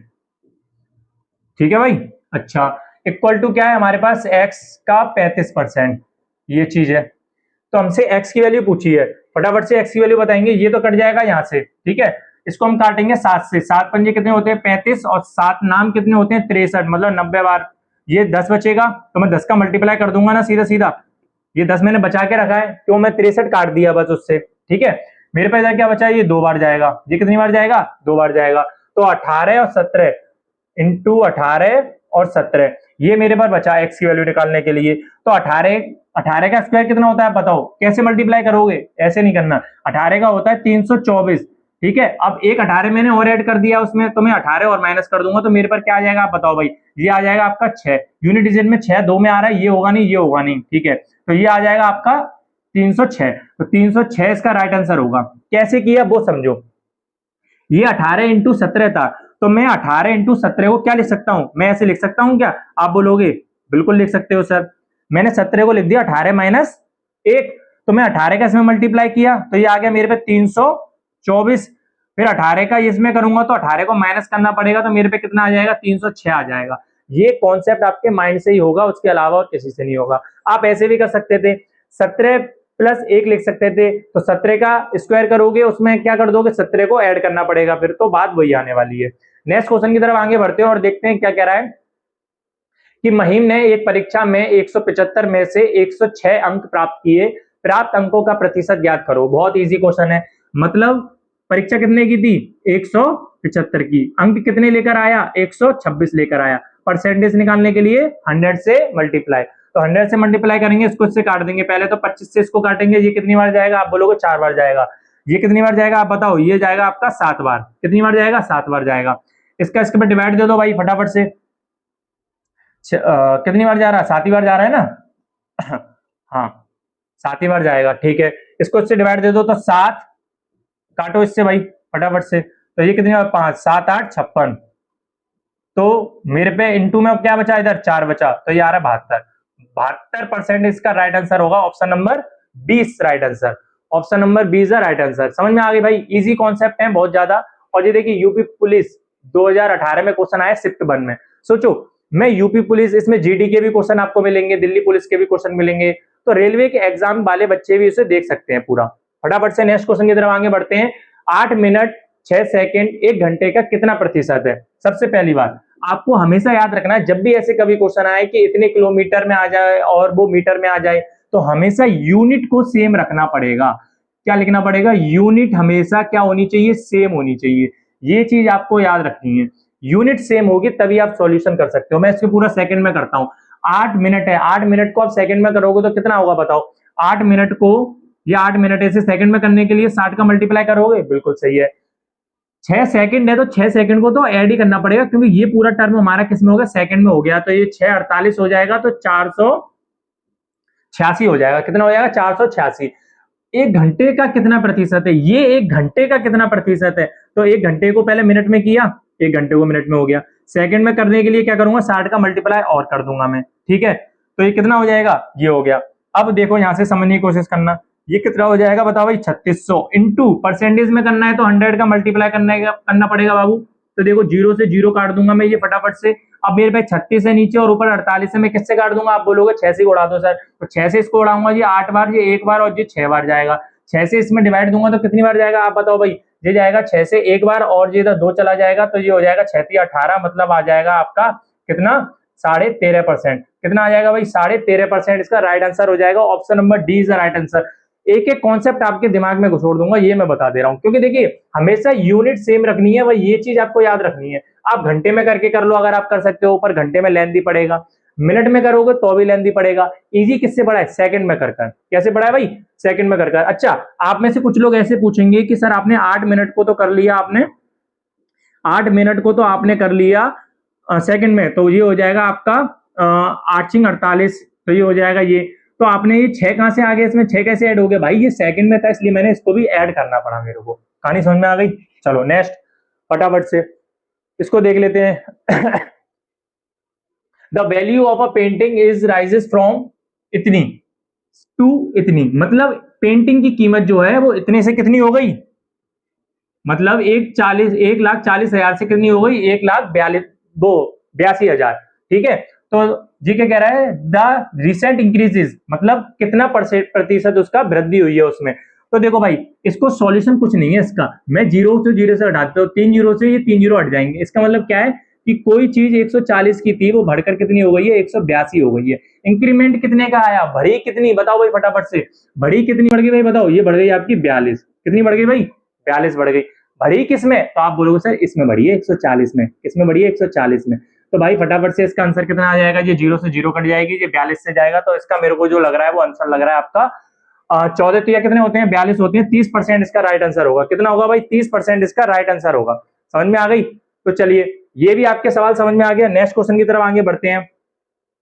ठीक है भाई। अच्छा, इक्वल टू क्या है हमारे पास? x का 35%, ये चीज है। तो हमसे x की वैल्यू पूछी है, फटाफट से x की वैल्यू बताएंगे। ये तो कट जाएगा यहाँ से, ठीक है, इसको हम काटेंगे 7 से। 7 पंजे कितने होते हैं? 35, और 7 नाम कितने होते हैं? 63, मतलब 90 बार। ये 10 बचेगा, तो मैं 10 का मल्टीप्लाई कर दूंगा ना सीधा सीधा। ये 10 मैंने बचा के रखा है, तो मैं 63 काट दिया बस उससे, ठीक है। मेरे पास इधर क्या बचा है? ये 2 बार जाएगा। ये कितनी बार जाएगा? 2 बार जाएगा। तो 18 और 17 इंटू 18 और 17, ये मेरे पास बचा x की वैल्यू निकालने के लिए। तो 18 का स्क्वायर कितना होता है बताओ? कैसे मल्टीप्लाई करोगे? ऐसे नहीं करना, 18 का होता है 324, ठीक है। अब एक 18 मैंने और ऐड कर दिया उसमें, तो मैं 18 और माइनस कर दूंगा, तो मेरे पर क्या आ जाएगा आप बताओ भाई? ये आ जाएगा आपका 6। यूनिट डिजिट में 6 2 में आ रहा है, ये होगा नहीं, ये होगा नहीं, ठीक है। तो ये आ जाएगा आपका 306। तो 306 इसका राइट आंसर होगा। कैसे किया वो समझो। ये 18 इंटू 17 था, तो मैं 18 इंटू 17 को क्या लिख सकता हूं? मैं ऐसे लिख सकता हूं क्या? आप बोलोगे बिल्कुल लिख सकते हो सर। मैंने 17 को लिख दिया 18 माइनस 1, तो मैं 18 का इसमें मल्टीप्लाई किया, तो ये आ गया मेरे पे 324। फिर 18 का इसमें करूंगा तो 18 को माइनस करना पड़ेगा, तो मेरे पे कितना आ जाएगा? 306 आ जाएगा। ये कॉन्सेप्ट आपके माइंड से ही होगा, उसके अलावा और किसी से नहीं होगा। आप ऐसे भी कर सकते थे, 17 प्लस 1 लिख सकते थे, तो 17 का स्क्वायर करोगे, उसमें क्या कर दोगे? 17 को ऐड करना पड़ेगा, फिर तो बात वही आने वाली है। नेक्स्ट क्वेश्चन की तरफ आगे बढ़ते हैं और देखते हैं क्या कह रहा है कि महिम ने एक परीक्षा में 175 में से 106 अंक प्राप्त किए, प्राप्त अंकों का प्रतिशत ज्ञात करो। बहुत इजी क्वेश्चन है, मतलब परीक्षा कितने की थी? 175 की। अंक कितने लेकर आया? 126 लेकर आया। परसेंटेज निकालने के लिए 100 से मल्टीप्लाई, तो 100 से मल्टीप्लाई करेंगे, इसको इससे काट देंगे। पहले तो 25 से इसको काटेंगे, ये कितनी बार जाएगा? आप बोलोगे 4 बार जाएगा। ये कितनी बार जाएगा आप बताओ? ये जाएगा आपका 7 बार। कितनी बार जाएगा? 7 बार जाएगा। इसका इसके पर डिवाइड दे दो भाई फटाफट से। कितनी बार जा रहा है? 7 ही बार जा रहा है ना? हाँ 7 ही बार जाएगा, ठीक है। इसको इससे डिवाइड दे दो, तो 7 काटो इससे भाई फटाफट से, तो ये कितनी बार? 5, 7, 8, 56। तो मेरे पे इंटू में क्या बचा? इधर 4 बचा, तो ये आ रहा है 72। 72% इसका राइट आंसर होगा option number 20 right answer. Option number 20 है राइट आंसर। समझ में आ गई भाई? इजी कॉन्सेप्ट है बहुत ज्यादा। और ये देखिए यूपी पुलिस 2018 में क्वेश्चन आया शिफ्ट 1 में। सोचो मैं यूपी पुलिस, इसमें जीडी के भी क्वेश्चन आपको मिलेंगे, दिल्ली पुलिस के भी क्वेश्चन मिलेंगे, तो रेलवे के एग्जाम वाले बच्चे भी इसे देख सकते हैं पूरा। फटाफट से नेक्स्ट क्वेश्चन की तरफ आगे बढ़ते हैं। 8 मिनट 6 सेकंड 1 घंटे का कितना प्रतिशत है? सबसे पहली बात आपको हमेशा याद रखना है, जब भी ऐसे कभी क्वेश्चन आए कि इतने किलोमीटर में आ जाए और वो मीटर में आ जाए, तो हमेशा यूनिट को सेम रखना पड़ेगा। क्या लिखना पड़ेगा? यूनिट हमेशा क्या होनी चाहिए? सेम होनी चाहिए। ये चीज आपको याद रखनी है, यूनिट सेम होगी तभी आप सॉल्यूशन कर सकते हो। मैं इसको पूरा सेकंड में करता हूं। 8 मिनट है, 8 मिनट को आप सेकंड में करोगे तो कितना होगा बताओ? 8 मिनट को, या 8 मिनट ऐसे सेकंड में करने के लिए 60 का मल्टीप्लाई करोगे, बिल्कुल सही है। 6 सेकंड है तो 6 सेकंड को तो ऐड ही करना पड़ेगा, क्योंकि ये पूरा टर्म हमारा किस में हो गया? सेकंड में हो गया। तो ये 6 48 हो जाएगा, तो 486 हो जाएगा। कितना हो जाएगा? 486। 1 घंटे का कितना प्रतिशत है? ये 1 घंटे का कितना प्रतिशत है? तो 1 घंटे को पहले मिनट में किया, 1 घंटे को मिनट में हो गया। सेकंड में करने के लिए क्या करूंगा? 60 का मल्टीप्लाई और कर दूंगा मैं, ठीक है। तो ये कितना हो जाएगा? ये हो गया। अब देखो यहां से समझने की कोशिश करना, ये कितना हो जाएगा बताओ भाई? 3600 इंटू परसेंटेज में करना है तो 100 का मल्टीप्लाई करना पड़ेगा बाबू। तो देखो 0 से 0 काट दूंगा मैं ये फटाफट से। अब मेरे पे 36 है नीचे और ऊपर 48 है, मैं किससे काट दूंगा? आप बोलोगे 6 से उड़ा दो सर, तो 6 से इसको उड़ाऊंगा, ये 8 बार, ये 1 बार और ये 6 बार जाएगा। 6 से इसमें डिवाइड दूंगा तो कितनी बार जाएगा आप बताओ भाई? ये जाएगा 6 से 1 बार और ये इधर 2 चला जाएगा, तो ये हो जाएगा 6 × 18, मतलब आ जाएगा आपका कितना? 13.5%। कितना आ जाएगा भाई? 13.5% इसका राइट आंसर हो जाएगा। Option number D is the right answer. एक एक कॉन्सेप्ट आपके दिमाग में घुसोड़ दूंगा, ये मैं बता दे रहा हूं, क्योंकि देखिए हमेशा यूनिट सेम रखनी है भाई, ये चीज आपको याद रखनी है। आप घंटे में करके कर लो अगर आप कर सकते हो, पर घंटे में लेंथी पड़ेगा। मिनट में करोगे तो भी लेंथी पड़ेगा। इजी किससे पड़ा है? सेकंड में कर। कैसे पड़ा है भाई? सेकंड में कर। अच्छा, आप में से कुछ लोग ऐसे पूछेंगे कि सर आपने 8 मिनट को तो कर लिया, आपने 8 मिनट को तो आपने कर लिया सेकंड में, तो ये हो जाएगा आपका 8 × 48, तो ये हो जाएगा ये। तो आपने ये 6 कहां से आ गया? इसमें 6 कैसे ऐड हो गया भाई? ये सेकंड में था इसलिए मैंने इसको भी ऐड करना पड़ा मेरे को। कहानी समझ में आ गई? चलो नेक्स्ट फटाफट से इसको देख लेते हैं। The value of a painting is rises from इतनी टू इतनी, मतलब पेंटिंग की कीमत जो है वो इतने से कितनी हो गई? मतलब 1,40,000 से कितनी हो गई? 1,82,000। ठीक है। तो जी क्या कह रहा है? द रिसेंट इंक्रीजेस, मतलब कितना प्रतिशत उसका वृद्धि हुई है उसमें। तो देखो भाई इसको सॉल्यूशन कुछ नहीं है इसका, मैं 0 से 0 से हटाता हूं, 3 0 से ये 3 0 हट जाएंगे। इसका मतलब क्या है कि कोई चीज 140 की थी वो बढ़कर कितनी हो गई है? 182 हो गई है। इंक्रीमेंट कितने का आया? बढ़ी कितनी बताओ भाई फटाफट से? बढ़ी कितनी बढ़ गई भाई बताओ? ये बढ़ गई आपकी 42। कितनी बढ़ गई भाई? 42 बढ़ गई। बढ़ी किसमें? तो आप बोलोगे सर इसमें बढ़ी है 140 में। किसमें बढ़ी है? 140 में। तो भाई फटाफट से इसका आंसर कितना आ जाएगा? ये 0 से 0 कट जाएगी, ये 42 से जाएगा, तो इसका मेरे को जो लग रहा है वो आंसर लग रहा है आपका 14 तो या कितने होते हैं? 42 होते हैं। 30% इसका राइट आंसर होगा। कितना होगा भाई? 30% इसका राइट आंसर होगा। समझ में आ गई? तो चलिए ये भी आपके सवाल समझ में आ गया। नेक्स्ट क्वेश्चन की तरफ आगे बढ़ते हैं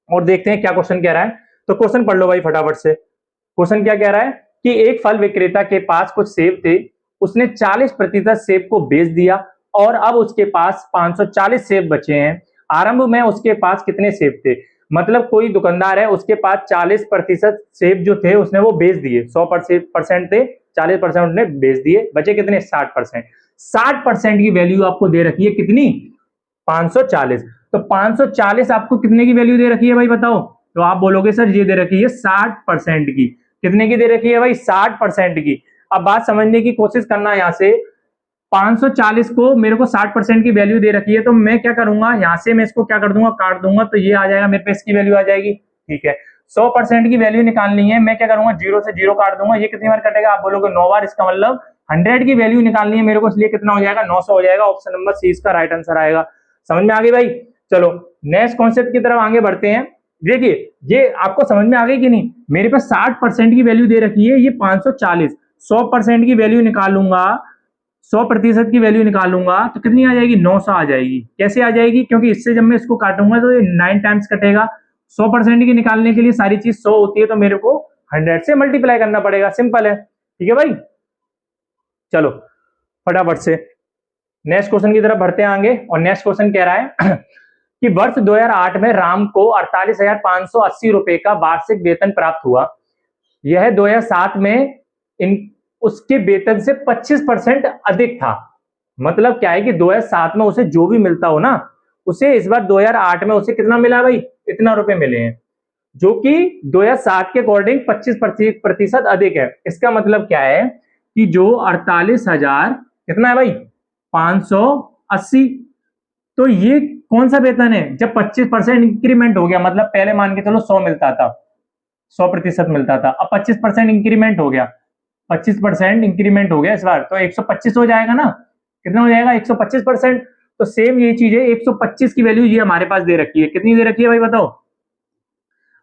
और देखते हैं क्या क्वेश्चन कह रहा है। तो क्वेश्चन पढ़ लो भाई फटाफट से। क्वेश्चन क्या कह रहा है कि एक फल विक्रेता के पास कुछ सेब थे, उसने 40% सेब को बेच दिया और अब उसके पास 540 सेब बचे हैं। आरंभ में उसके पास कितने सेब थे? मतलब कोई दुकानदार है, उसके पास 40% सेब जो थे उसने वो बेच दिए। 100% थे, 40% उसने बेच दिए, बचे कितने? 60%। 60% की वैल्यू आपको दे रखी है कितनी? 540। तो 540 आपको कितने की वैल्यू दे रखी है भाई बताओ? तो आप बोलोगे सर ये दे रखी है 60% की। कितने की दे रखी है भाई? 60% की। अब बात समझने की कोशिश करना, यहां से 540 को मेरे को 60% की वैल्यू दे रखी है, तो मैं क्या करूंगा? यहां से मैं इसको क्या कर दूंगा? काट दूंगा, तो ये आ जाएगा मेरे पे, इसकी वैल्यू आ जाएगी। ठीक है। 100% की वैल्यू निकालनी है, मैं क्या करूंगा? 0 से 0 काट दूंगा, ये कितनी बार कटेगा? आप बोलोगे 9 बार, इसका मतलब 100 की वैल्यू निकालनी है मेरे को, इसलिए कितना हो जाएगा 900 हो जाएगा। ऑप्शन नंबर सी इसका राइट आंसर आएगा। समझ में आ गई भाई। चलो नेक्स्ट कॉन्सेप्ट की तरफ आगे बढ़ते हैं। देखिए ये आपको समझ में आ गई कि नहीं, मेरे पास 60% की वैल्यू दे रखी है, ये 540, 100% की वैल्यू निकालूंगा, 100% की वैल्यू निकालूंगा तो कितनी आ जाएगी, 900 आ जाएगी। कैसे आ जाएगी, क्योंकि इससे जब मैं इसको काटूंगा तो ये 9 टाइम्स कटेगा। 100% की निकालने के लिए सारी चीज 100 होती है, तो मेरे को 100 से मल्टीप्लाई करना पड़ेगा, सिंपल है। ठीक है भाई। चलो फटाफट से नेक्स्ट क्वेश्चन की तरफ बढ़ते हैं आगे। और नेक्स्ट क्वेश्चन कह रहा है कि वर्ष 2008 में राम को 48,580 रुपए का वार्षिक वेतन प्राप्त हुआ। यह 2007 में उसके वेतन से 25% अधिक था। मतलब क्या है कि 2007 में उसे जो भी मिलता हो ना, उसे इस बार 2008 में उसे कितना मिला भाई, इतना रुपए मिले हैं, जो कि 2007 के अकॉर्डिंग 25% अधिक है। इसका मतलब क्या है कि जो 48,000 कितना है भाई, 580, तो ये कौन सा वेतन है, जब 25% इंक्रीमेंट हो गया, मतलब पहले मान के चलो 100 मिलता था, 100% मिलता था, अब 25% इंक्रीमेंट हो गया, 25% इंक्रीमेंट हो गया इस बार, तो 125 हो जाएगा ना, कितना हो जाएगा 125%। तो सेम ये चीज है, 125 की वैल्यू ये हमारे पास दे रखी है, कितनी दे रखी है भाई बताओ,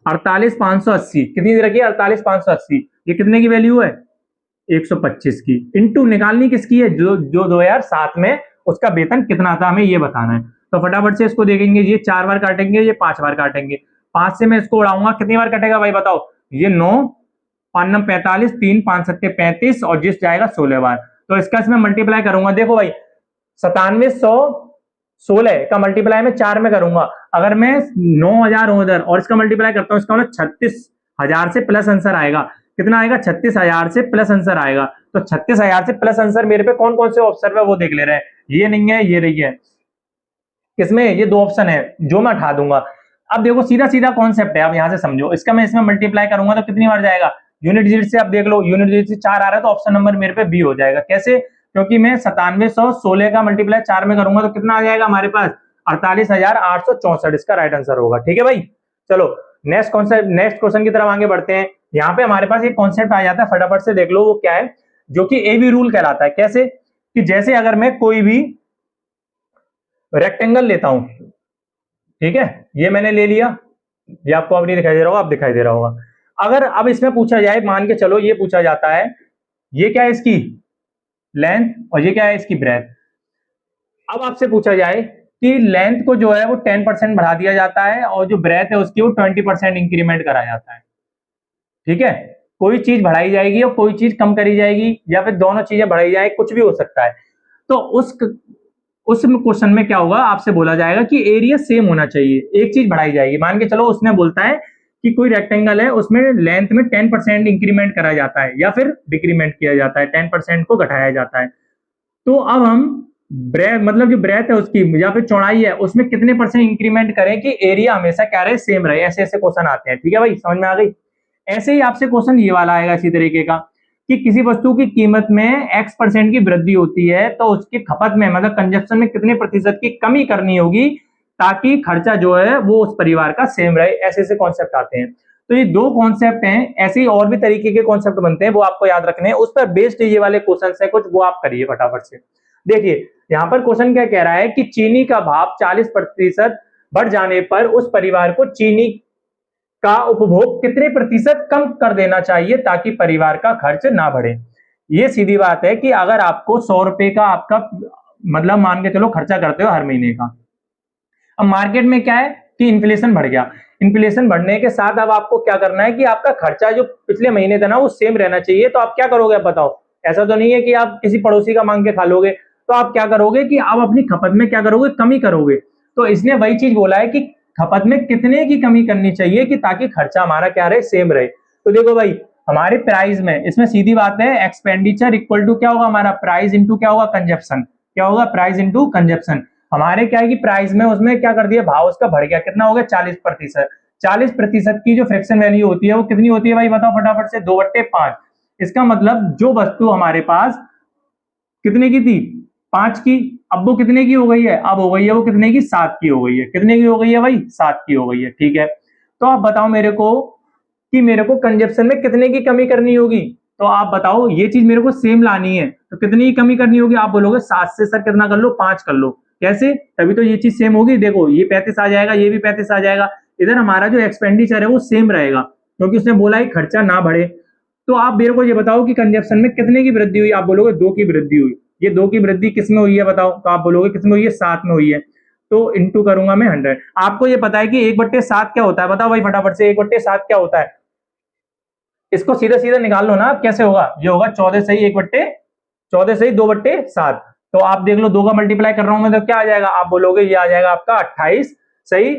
48,580, कितनी दे रखी है 48,580, ये कितने की वैल्यू है 125 की, इनटू निकालनी किसकी है, जो 2007 में उसका वेतन कितना था, हमें ये बताना है। तो फटाफट से इसको देखेंगे, ये 4 बार काटेंगे, ये 5 बार काटेंगे, 5 से मैं इसको उड़ाऊंगा, कितनी बार कटेगा भाई बताओ, ये 9, 5 9 45, 3 5 7 35 और जिस जाएगा 16 बार। तो इसका इसमें मल्टीप्लाई करूंगा, देखो भाई 9716 का मल्टीप्लाई में 4 में करूंगा, अगर मैं 9,000 हूं उधर और इसका मल्टीप्लाई करता हूं, इसका मतलब 36,000 से प्लस आंसर आएगा, कितना आएगा 36,000 से प्लस आंसर आएगा। तो 36,000 से प्लस आंसर मेरे पे कौन कौन से ऑप्शन है वो देख ले रहे हैं, ये नहीं है, ये नहीं है, किसमें, ये 2 ऑप्शन है जो मैं उठा दूंगा। अब देखो सीधा सीधा कॉन्सेप्ट है, अब यहां से समझो, इसका मैं इसमें मल्टीप्लाई करूंगा तो कितनी बार जाएगा, यूनिट डिजिट से, अब देख लो यूनिट डिजिट से 4 आ रहा है तो ऑप्शन नंबर मेरे पे बी हो जाएगा। कैसे, क्योंकि मैं 9716 का मल्टीप्लाई 4 में करूंगा तो कितना आ जाएगा हमारे पास 48,864, इसका राइट आंसर होगा। ठीक है भाई। चलो नेक्स्ट कॉन्सेप्ट, नेक्स्ट क्वेश्चन की तरफ आगे बढ़ते हैं। यहाँ पे हमारे पास एक कॉन्सेप्ट आ जाता है, फटाफट से देख लो वो क्या है, जो कि एबी रूल कहलाता है। कैसे, कि जैसे अगर मैं कोई भी रेक्टेंगल लेता हूं, ठीक है, ये मैंने ले लिया, ये आपको अब नहीं दिखाई दे रहा होगा, अब दिखाई दे रहा होगा। अगर अब इसमें पूछा जाए, मान के चलो ये पूछा जाता है, ये क्या है इसकी लेंथ और ये क्या है इसकी ब्रेथ। अब आपसे पूछा जाए कि लेंथ को जो है वो 10% बढ़ा दिया जाता है और जो ब्रेथ है उसकी वो 20% इंक्रीमेंट करा जाता है। ठीक है, कोई चीज बढ़ाई जाएगी और कोई चीज कम करी जाएगी, या फिर दोनों चीजें बढ़ाई जाए, कुछ भी हो सकता है। तो उस क्वेश्चन में क्या होगा, आपसे बोला जाएगा कि एरिया सेम होना चाहिए, एक चीज बढ़ाई जाएगी। मान के चलो उसने बोलता है कि कोई रेक्टेंगल है, उसमें लेंथ में 10% इंक्रीमेंट करा जाता है या फिर डिक्रीमेंट किया जाता है, 10% को घटाया जाता है। तो अब हम ब्रेथ, मतलब जो ब्रेथ है उसकी या फिर चौड़ाई है, उसमें कितने % इंक्रीमेंट करें कि एरिया हमेशा क्या रहे, सेम रहे। ऐसे ऐसे क्वेश्चन आते हैं। ठीक है भाई, समझ में आ गई। ऐसे ही आपसे क्वेश्चन ये वाला आएगा इसी तरीके का, कि किसी वस्तु की कीमत में x% की वृद्धि होती है तो उसकी खपत में, मतलब कंजप्शन में कितने % की कमी करनी होगी ताकि खर्चा जो है वो उस परिवार का सेम रहे। ऐसे ऐसे कॉन्सेप्ट आते हैं। तो ये 2 कॉन्सेप्ट हैं, ऐसे ही और भी तरीके के कॉन्सेप्ट बनते हैं, वो आपको याद रखने हैं। उस पर बेस्ड ये वाले क्वेश्चन है कुछ, वो आप करिए फटाफट से। देखिए यहाँ पर क्वेश्चन क्या कह रहा है कि चीनी का भाव 40% बढ़ जाने पर उस परिवार को चीनी का उपभोग कितने % कम कर देना चाहिए ताकि परिवार का खर्च ना बढ़े। ये सीधी बात है कि अगर आपको 100 रुपए का आपका मतलब मान के चलो खर्चा करते हो हर महीने का, अब मार्केट में क्या है कि इन्फ्लेशन बढ़ गया, इन्फ्लेशन बढ़ने के साथ अब आपको क्या करना है कि आपका खर्चा जो पिछले महीने था ना वो सेम रहना चाहिए। तो आप क्या करोगे अब बताओ, ऐसा तो नहीं है कि आप किसी पड़ोसी का मांग के खा लोगे, तो आप क्या करोगे कि आप अपनी खपत में क्या करोगे, कमी करोगे। तो इसने वही चीज बोला है कि खपत में कितने की कमी करनी चाहिए कि ताकि खर्चा हमारा क्या रहे, सेम रहे। तो देखो भाई हमारे प्राइस में, इसमें सीधी बात है, एक्सपेंडिचर इक्वल टू क्या होगा हमारा, प्राइस इंटू क्या होगा, कंजप्शन। क्या होगा, प्राइस इंटू कंजप्शन। हमारे क्या है कि प्राइस में उसमें क्या कर दिया, भाव उसका बढ़ गया, कितना हो गया 40%। 40% की जो फ्रैक्शन वैल्यू होती है वो कितनी होती है भाई बताओ फटाफट से, 2/5। इसका मतलब जो वस्तु हमारे पास कितने की थी, 5 की, अब वो कितने की हो गई है, अब हो गई है वो कितने की, 7 की हो गई है। कितने की हो गई है भाई, 7 की हो गई है। ठीक है, तो आप बताओ मेरे को कि मेरे को कंजप्शन में कितने की कमी करनी होगी। तो आप बताओ ये चीज मेरे को सेम लानी है तो कितनी की कमी करनी होगी? आप बोलोगे 7 से सर कितना कर लो, 5 कर लो। कैसे? तभी तो ये चीज सेम होगी। देखो ये 35 आ जाएगा, ये भी 35 आ जाएगा, इधर हमारा जो एक्सपेंडिचर है वो सेम रहेगा क्योंकि उसने बोला है खर्चा ना बढ़े। तो आप मेरे को ये बताओ कि कंजप्शन में कितने की वृद्धि हुई? आप बोलोगे 2 की वृद्धि हुई। ये 2 की वृद्धि किस में हुई है बताओ? तो आप बोलोगे किस में हुई है? 7 में हुई है। तो इंटू करूंगा मैं 100। आपको ये पता है कि 1/7 क्या होता है? बताओ भाई फटाफट से, 1/7 क्या होता है? इसको सीधा सीधा निकाल लो ना। अब कैसे होगा? ये होगा 14 सही 14 सही 2/7। तो आप देख लो 2 का मल्टीप्लाई कर रहा हूं मैं तो क्या आ जाएगा? आप बोलोगे ये आ जाएगा आपका 28 सही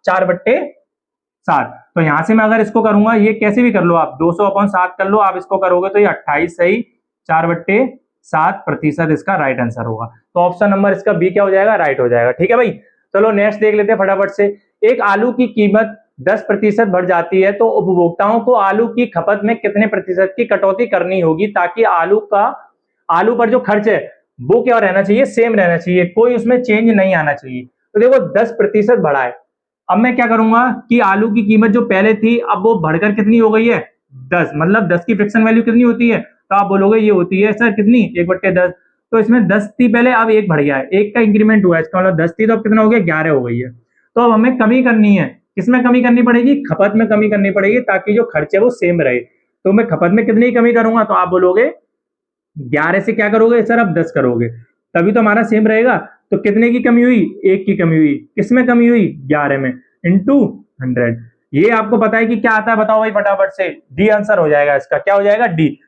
4/7। तो यहां से मैं अगर इसको करूंगा, ये कैसे भी कर लो आप, 200/7 कर लो, आप इसको करोगे तो ये 28 सही 4/7% इसका राइट आंसर होगा। तो ऑप्शन नंबर इसका बी क्या हो जाएगा? राइट हो जाएगा। ठीक है भाई, चलो नेक्स्ट देख लेते हैं फटाफट से। एक आलू की कीमत 10% बढ़ जाती है तो उपभोक्ताओं को आलू की खपत में कितने प्रतिशत की कटौती करनी होगी ताकि आलू पर जो खर्च है वो क्या रहना चाहिए? सेम रहना चाहिए, कोई उसमें चेंज नहीं आना चाहिए। तो देखो 10% बढ़ा है। अब मैं क्या करूंगा कि आलू की कीमत जो पहले थी अब वो बढ़कर कितनी हो गई है? 10। मतलब 10 की फ्रैक्शन वैल्यू कितनी होती है? तो आप बोलोगे ये होती है सर कितनी? 1/10। तो इसमें 10 थी पहले, अब 1 बढ़ गया है, 1 का इंक्रीमेंट हुआ है, इसका मतलब 10 थी तो अब कितना हो गया? 11 हो गई है। तो अब हमें कमी करनी है, किसमें कमी करनी पड़ेगी? खपत में कमी करनी पड़ेगी ताकि जो खर्च है वो सेम रहे। तो मैं खपत में कितनी कमी करूंगा? तो आप बोलोगे 11 से क्या करोगे सर? अब 10 करोगे, तभी तो हमारा सेम रहेगा। तो कितने की कमी हुई? 1 की कमी हुई। किसमें कमी हुई? 11 में, इंटू 100। ये आपको पता है कि क्या आता है? बताओ भाई फटाफट से। डी आंसर हो जाएगा इसका। क्या हो जाएगा? डी।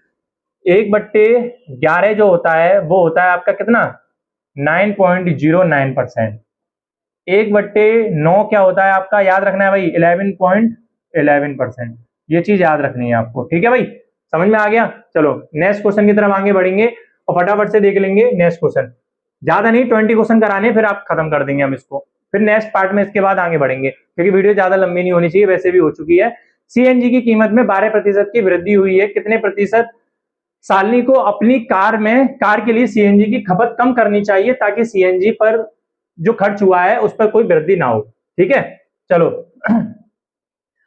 1/11 जो होता है वो होता है आपका कितना? 9.09%। 1/9 क्या होता है आपका? याद रखना है भाई, 11.11%। ये चीज याद रखनी है आपको। ठीक है भाई, समझ में आ गया? चलो नेक्स्ट क्वेश्चन की तरफ आगे बढ़ेंगे और फटाफट से देख लेंगे नेक्स्ट क्वेश्चन। ज्यादा नहीं, 20 क्वेश्चन कराने, फिर आप खत्म कर देंगे हम इसको। फिर नेक्स्ट पार्ट में इसके बाद आगे बढ़ेंगे क्योंकि वीडियो ज्यादा लंबी नहीं होनी चाहिए, वैसे भी हो चुकी है। सीएनजी की कीमत में 12% की वृद्धि हुई है, कितने प्रतिशत सालनी को अपनी कार के लिए सीएनजी की खपत कम करनी चाहिए ताकि सीएनजी पर जो खर्च हुआ है उस पर कोई वृद्धि ना हो? ठीक है, चलो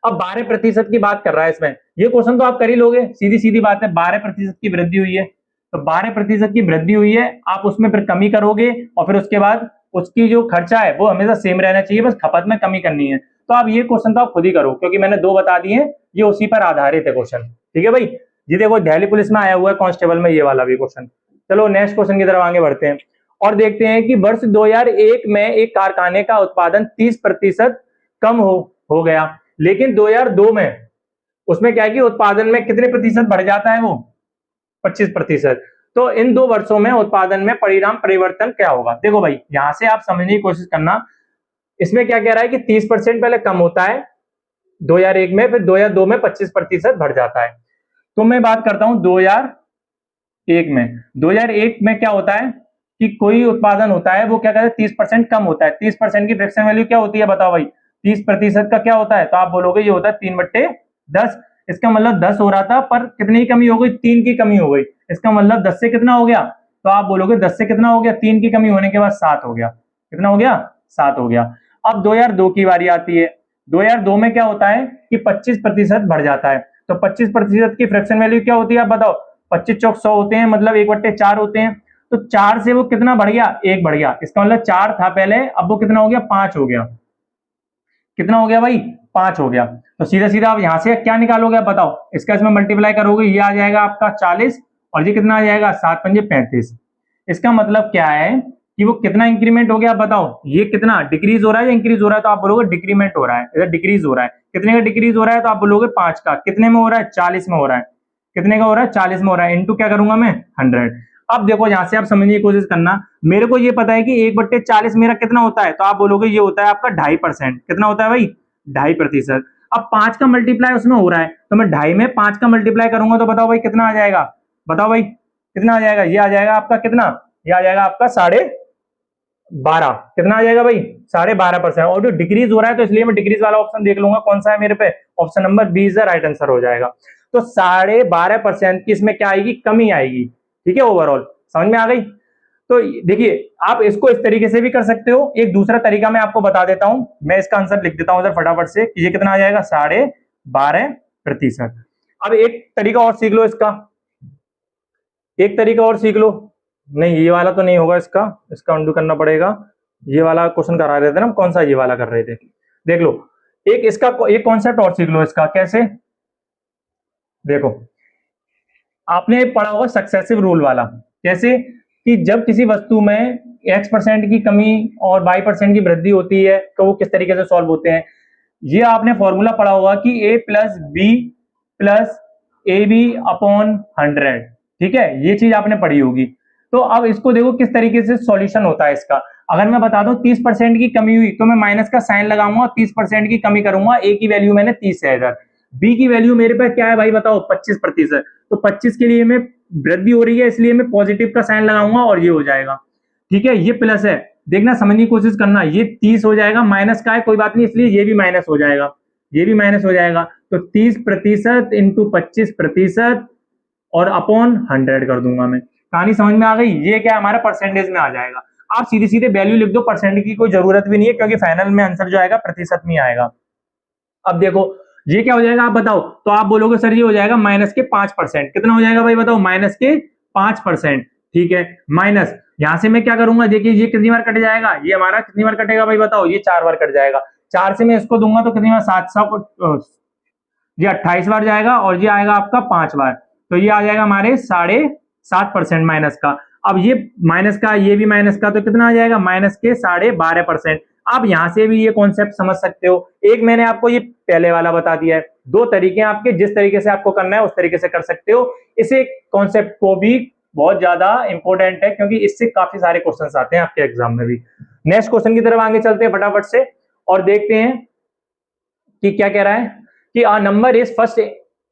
अब 12% की बात कर रहा है इसमें। ये क्वेश्चन तो आप कर ही लोगे, सीधी सीधी बात है। 12% की वृद्धि हुई है तो 12% की वृद्धि हुई है, आप उसमें फिर कमी करोगे और फिर उसके बाद उसकी जो खर्चा है वो हमेशा सेम रहना चाहिए, बस खपत में कमी करनी है। तो आप ये क्वेश्चन तो आप खुद ही करो क्योंकि मैंने 2 बता दिए, ये उसी पर आधारित है क्वेश्चन। ठीक है भाई, जी देखो दिल्ली पुलिस में आया हुआ है कांस्टेबल में ये वाला भी क्वेश्चन। चलो नेक्स्ट क्वेश्चन की तरफ आगे बढ़ते हैं और देखते हैं कि वर्ष 2001 में एक कारखाने का उत्पादन 30% कम हो गया, लेकिन 2002 में उसमें क्या है कि उत्पादन में कितने प्रतिशत बढ़ जाता है? वो 25%। तो इन 2 वर्षों में उत्पादन में परिणाम परिवर्तन क्या होगा? देखो भाई यहां से आप समझने की कोशिश करना, इसमें क्या कह रहा है कि 30% पहले कम होता है 2001 में, फिर 2002 में 25% बढ़ जाता है। तो मैं बात करता हूं 2001 में। 2001 में क्या होता है कि कोई उत्पादन होता है वो क्या कहते हैं 30% कम होता है। 30% की फ्रैक्शन वैल्यू क्या होती है बताओ भाई? 30% का क्या होता है? तो आप बोलोगे ये होता है 3/10। इसका मतलब 10 हो रहा था पर कितनी की कमी हो गई? 3 की कमी हो गई। इसका मतलब 10 से कितना हो गया? तो आप बोलोगे 10 से कितना हो गया? 3 की कमी होने के बाद 7 हो गया। कितना हो गया? 7 हो गया। अब 2002 की बारी आती है। 2002 में क्या होता है कि 25% बढ़ जाता है। तो 25% की फ्रैक्शन वैल्यू क्या होती है आप बताओ? 25 चौक 100 होते हैं, मतलब 1/4 होते हैं। तो 4 से वो कितना बढ़ गया? 1 बढ़ गया। इसका मतलब 4 था पहले, अब वो कितना हो गया? 5 हो गया। कितना हो गया भाई? 5 हो गया। तो सीधा सीधा आप यहां से क्या निकालोगे आप बताओ? इसका इसमें मल्टीप्लाई करोगे, ये आ जाएगा आपका 40 और ये कितना आ जाएगा? 7×5 35। इसका मतलब क्या है कि वो कितना इंक्रीमेंट हो गया आप बताओ? ये कितना डिक्रीज हो रहा है या इंक्रीज हो रहा है? तो आप बोलोगे डिक्रीमेंट हो रहा है, इधर डिक्रीज हो रहा है। कितने का डिक्रीज हो रहा है? तो आप बोलोगे 5 का। कितने में हो रहा है? 40 में हो रहा है। कितने का हो रहा है? 40 में हो रहा है। इंटू क्या करूंगा मैं? 100। अब देखो यहां से आप समझने की कोशिश करना, मेरे को ये पता है कि 1/40 मेरा कितना होता है? तो आप बोलोगे ये होता है आपका 2.5%। कितना होता है भाई? 2.5%। अब 5 का मल्टीप्लाई उसमें हो रहा है तो मैं 2.5 में 5 का मल्टीप्लाई करूंगा तो बताओ भाई कितना आ जाएगा? बताओ भाई कितना आ जाएगा? ये आ जाएगा आपका कितना? ये आ जाएगा आपका 12.5। कितना आ जाएगा भाई? 12.5%। और जो डिक्रीज हो रहा है तो इसलिए मैं डिक्रीज वाला ऑप्शन देख लूंगा कौन सा है मेरे पे। Option number B is the right answer हो जाएगा। तो 12.5% की इसमें क्या आएगी? कमी आएगी। ठीक है, ओवरऑल समझ में आ गई? तो देखिए आप इसको इस तरीके से भी कर सकते हो, एक दूसरा तरीका मैं आपको बता देता हूं। मैं इसका आंसर लिख देता हूं इधर फटाफट से, ये कितना आ जाएगा? 12.5%। अब एक तरीका और सीख लो इसका। एक तरीका और सीख लो। नहीं ये वाला तो नहीं होगा, इसका अंडू करना पड़ेगा। ये वाला क्वेश्चन करा रहे थे ना, कौन सा ये वाला कर रहे थे, देख लो। एक कॉन्सेप्ट और सीख लो इसका। कैसे, देखो आपने पढ़ा होगा सक्सेसिव रूल वाला। कैसे कि जब किसी वस्तु में x% की कमी और y% की वृद्धि होती है तो वो किस तरीके से सॉल्व होते हैं। ये आपने फॉर्मूला पढ़ा होगा कि a plus B plus A B upon 100। ठीक है, ये चीज आपने पढ़ी होगी। तो अब इसको देखो किस तरीके से सॉल्यूशन होता है इसका। अगर मैं बता दूं 30% की कमी हुई तो मैं माइनस का साइन लगाऊंगा और 30% की कमी करूंगा। ए की वैल्यू मैंने 30 है इधर, बी की वैल्यू मेरे पास क्या है भाई बताओ 25%। तो 25 के लिए मैं वृद्धि हो रही है इसलिए मैं पॉजिटिव का साइन लगाऊंगा और ये हो जाएगा। ठीक है, ये प्लस है, देखना समझने की कोशिश करना। ये 30 हो जाएगा, माइनस का है कोई बात नहीं इसलिए ये भी माइनस हो जाएगा, ये भी माइनस हो जाएगा। तो 30% इंटू 25% और अपॉन 100 कर दूंगा मैं। कहानी समझ में आ गई। ये क्या हमारा परसेंटेज में आ जाएगा। आप सीधे सीधे वैल्यू लिख दो, परसेंट की कोई जरूरत भी नहीं है क्योंकि फाइनल में आंसर जो आएगा प्रतिशत में आएगा। अब देखो ये क्या हो जाएगा आप बताओ। तो आप बोलोगे सर ये हो जाएगा माइनस के 5%। कितना हो जाएगा भाई बताओ, माइनस के 5%। ठीक है, माइनस यहां से मैं क्या करूंगा, देखिए ये कितनी बार कट जाएगा, ये हमारा कितनी बार कटेगा भाई बताओ, ये 4 बार कट जाएगा। 4 से मैं इसको दूंगा तो कितनी बार, 700, ये 28 बार जाएगा और ये आएगा आपका 5 बार। तो ये आ जाएगा हमारे 7.5% माइनस का। अब ये माइनस का, ये भी माइनस का, तो कितना आ जाएगा माइनस के 12.5%। आप यहां से भी ये कॉन्सेप्ट समझ सकते हो। एक मैंने आपको ये पहले वाला बता दिया है, दो तरीके हैं आपके, जिस तरीके से आपको करना है उस तरीके से कर सकते हो। इसे कॉन्सेप्ट को भी बहुत ज्यादा इंपॉर्टेंट है क्योंकि इससे काफी सारे क्वेश्चन आते हैं आपके एग्जाम में भी। नेक्स्ट क्वेश्चन की तरफ आगे चलते हैं फटाफट से और देखते हैं कि क्या कह रहा है कि a number is first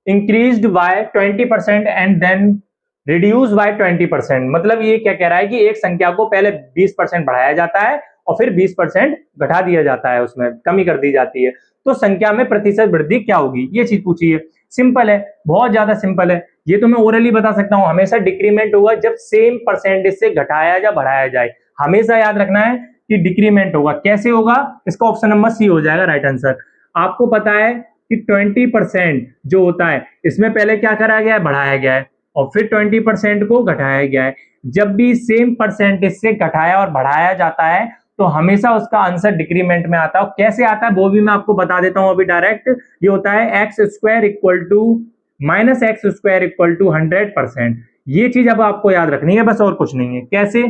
increased by 20% and then reduced by 20%। मतलब ये क्या कह रहा है कि एक संख्या को पहले 20% बढ़ाया जाता है और फिर 20% घटा दिया जाता है, उसमें कमी कर दी जाती है। तो संख्या में प्रतिशत वृद्धि क्या होगी, ये चीज पूछी है। सिंपल है, बहुत ज्यादा सिंपल है। ये तो मैं ओरली बता सकता हूं, हमेशा डिक्रीमेंट होगा जब सेम परसेंटेज से घटाया या बढ़ाया जाए। हमेशा याद रखना है कि डिक्रीमेंट होगा। कैसे होगा, इसका ऑप्शन नंबर सी हो जाएगा राइट आंसर। आपको पता है कि 20% जो होता है इसमें पहले क्या करा गया है, बढ़ाया गया है और फिर 20% को घटाया गया है। जब भी सेम परसेंटेज से घटाया और बढ़ाया जाता है तो हमेशा उसका आंसर डिक्रीमेंट में आता है। कैसे आता है वो भी मैं आपको बता देता हूं अभी डायरेक्ट। ये होता है x square equal to minus X square equal to 100%। ये चीज अब आपको याद रखनी है बस, और कुछ नहीं है। कैसे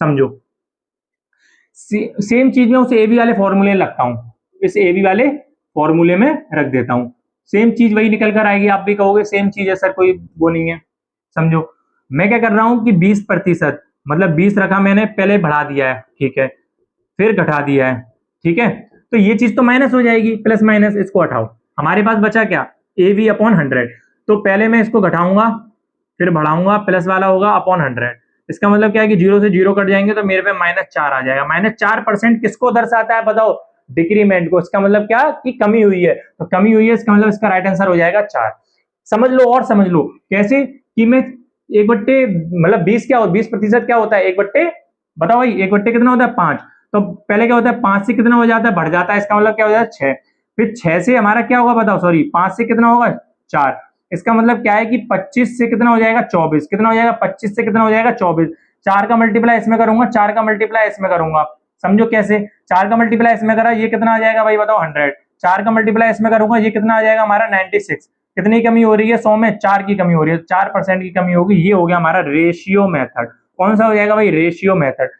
समझो, सेम चीज में उस ए बी वाले फॉर्मूले लगता हूं, इस ए बी वाले फॉर्मूले में रख देता हूं, सेम चीज वही निकल कर आएगी। आप भी कहोगे सेम चीज है सर, कोई वो नहीं है। समझो मैं क्या कर रहा हूं कि 20% मतलब 20 रखा मैंने, पहले बढ़ा दिया है, ठीक है, फिर घटा दिया है, ठीक है। तो ये चीज तो माइनस हो जाएगी, प्लस माइनस इसको हटाओ, हमारे पास बचा क्या, ए वी अपॉन 100। तो पहले मैं इसको घटाऊंगा फिर बढ़ाऊंगा, प्लस वाला होगा अपॉन 100। इसका मतलब क्या है कि 0 से 0 कट जाएंगे तो मेरे पे -4 आ जाएगा। -4% किसको दर्शाता है बताओ, डिक्रीमेंट को। इसका मतलब क्या कि कमी हुई है, तो कमी हुई है इसका मतलब इसका राइट आंसर हो जाएगा 4। समझ लो और समझ लो कैसे कि मैं 1/, मतलब 20 क्या हो, 20% क्या होता है 1/, बताओ भाई 1/, कितना होता है 5। तो पहले क्या होता है 5 से कितना हो जाता है, बढ़ जाता है, इसका मतलब क्या हो जाता है 6। फिर 6 से हमारा क्या होगा बताओ, सॉरी 5 से कितना होगा 4। इसका मतलब क्या है कि 25 से कितना हो जाएगा 24। कितना हो जाएगा 25 से कितना हो जाएगा 24। 4 का मल्टीप्लाई इसमें करूंगा, 4 का मल्टीप्लाई इसमें करूंगा। समझो कैसे, 4 का मल्टीप्लाई इसमें करा, ये कितना आ जाएगा भाई बताओ 100। 4 का मल्टीप्लाई इसमें करूंगा, ये कितना आ जाएगा हमारा 96। कितनी कमी हो रही है 100 में, 4 की कमी हो रही है, 4% की कमी होगी। ये हो गया हमारा रेशियो मेथड। कौन सा हो जाएगा भाई, रेशियो मेथड।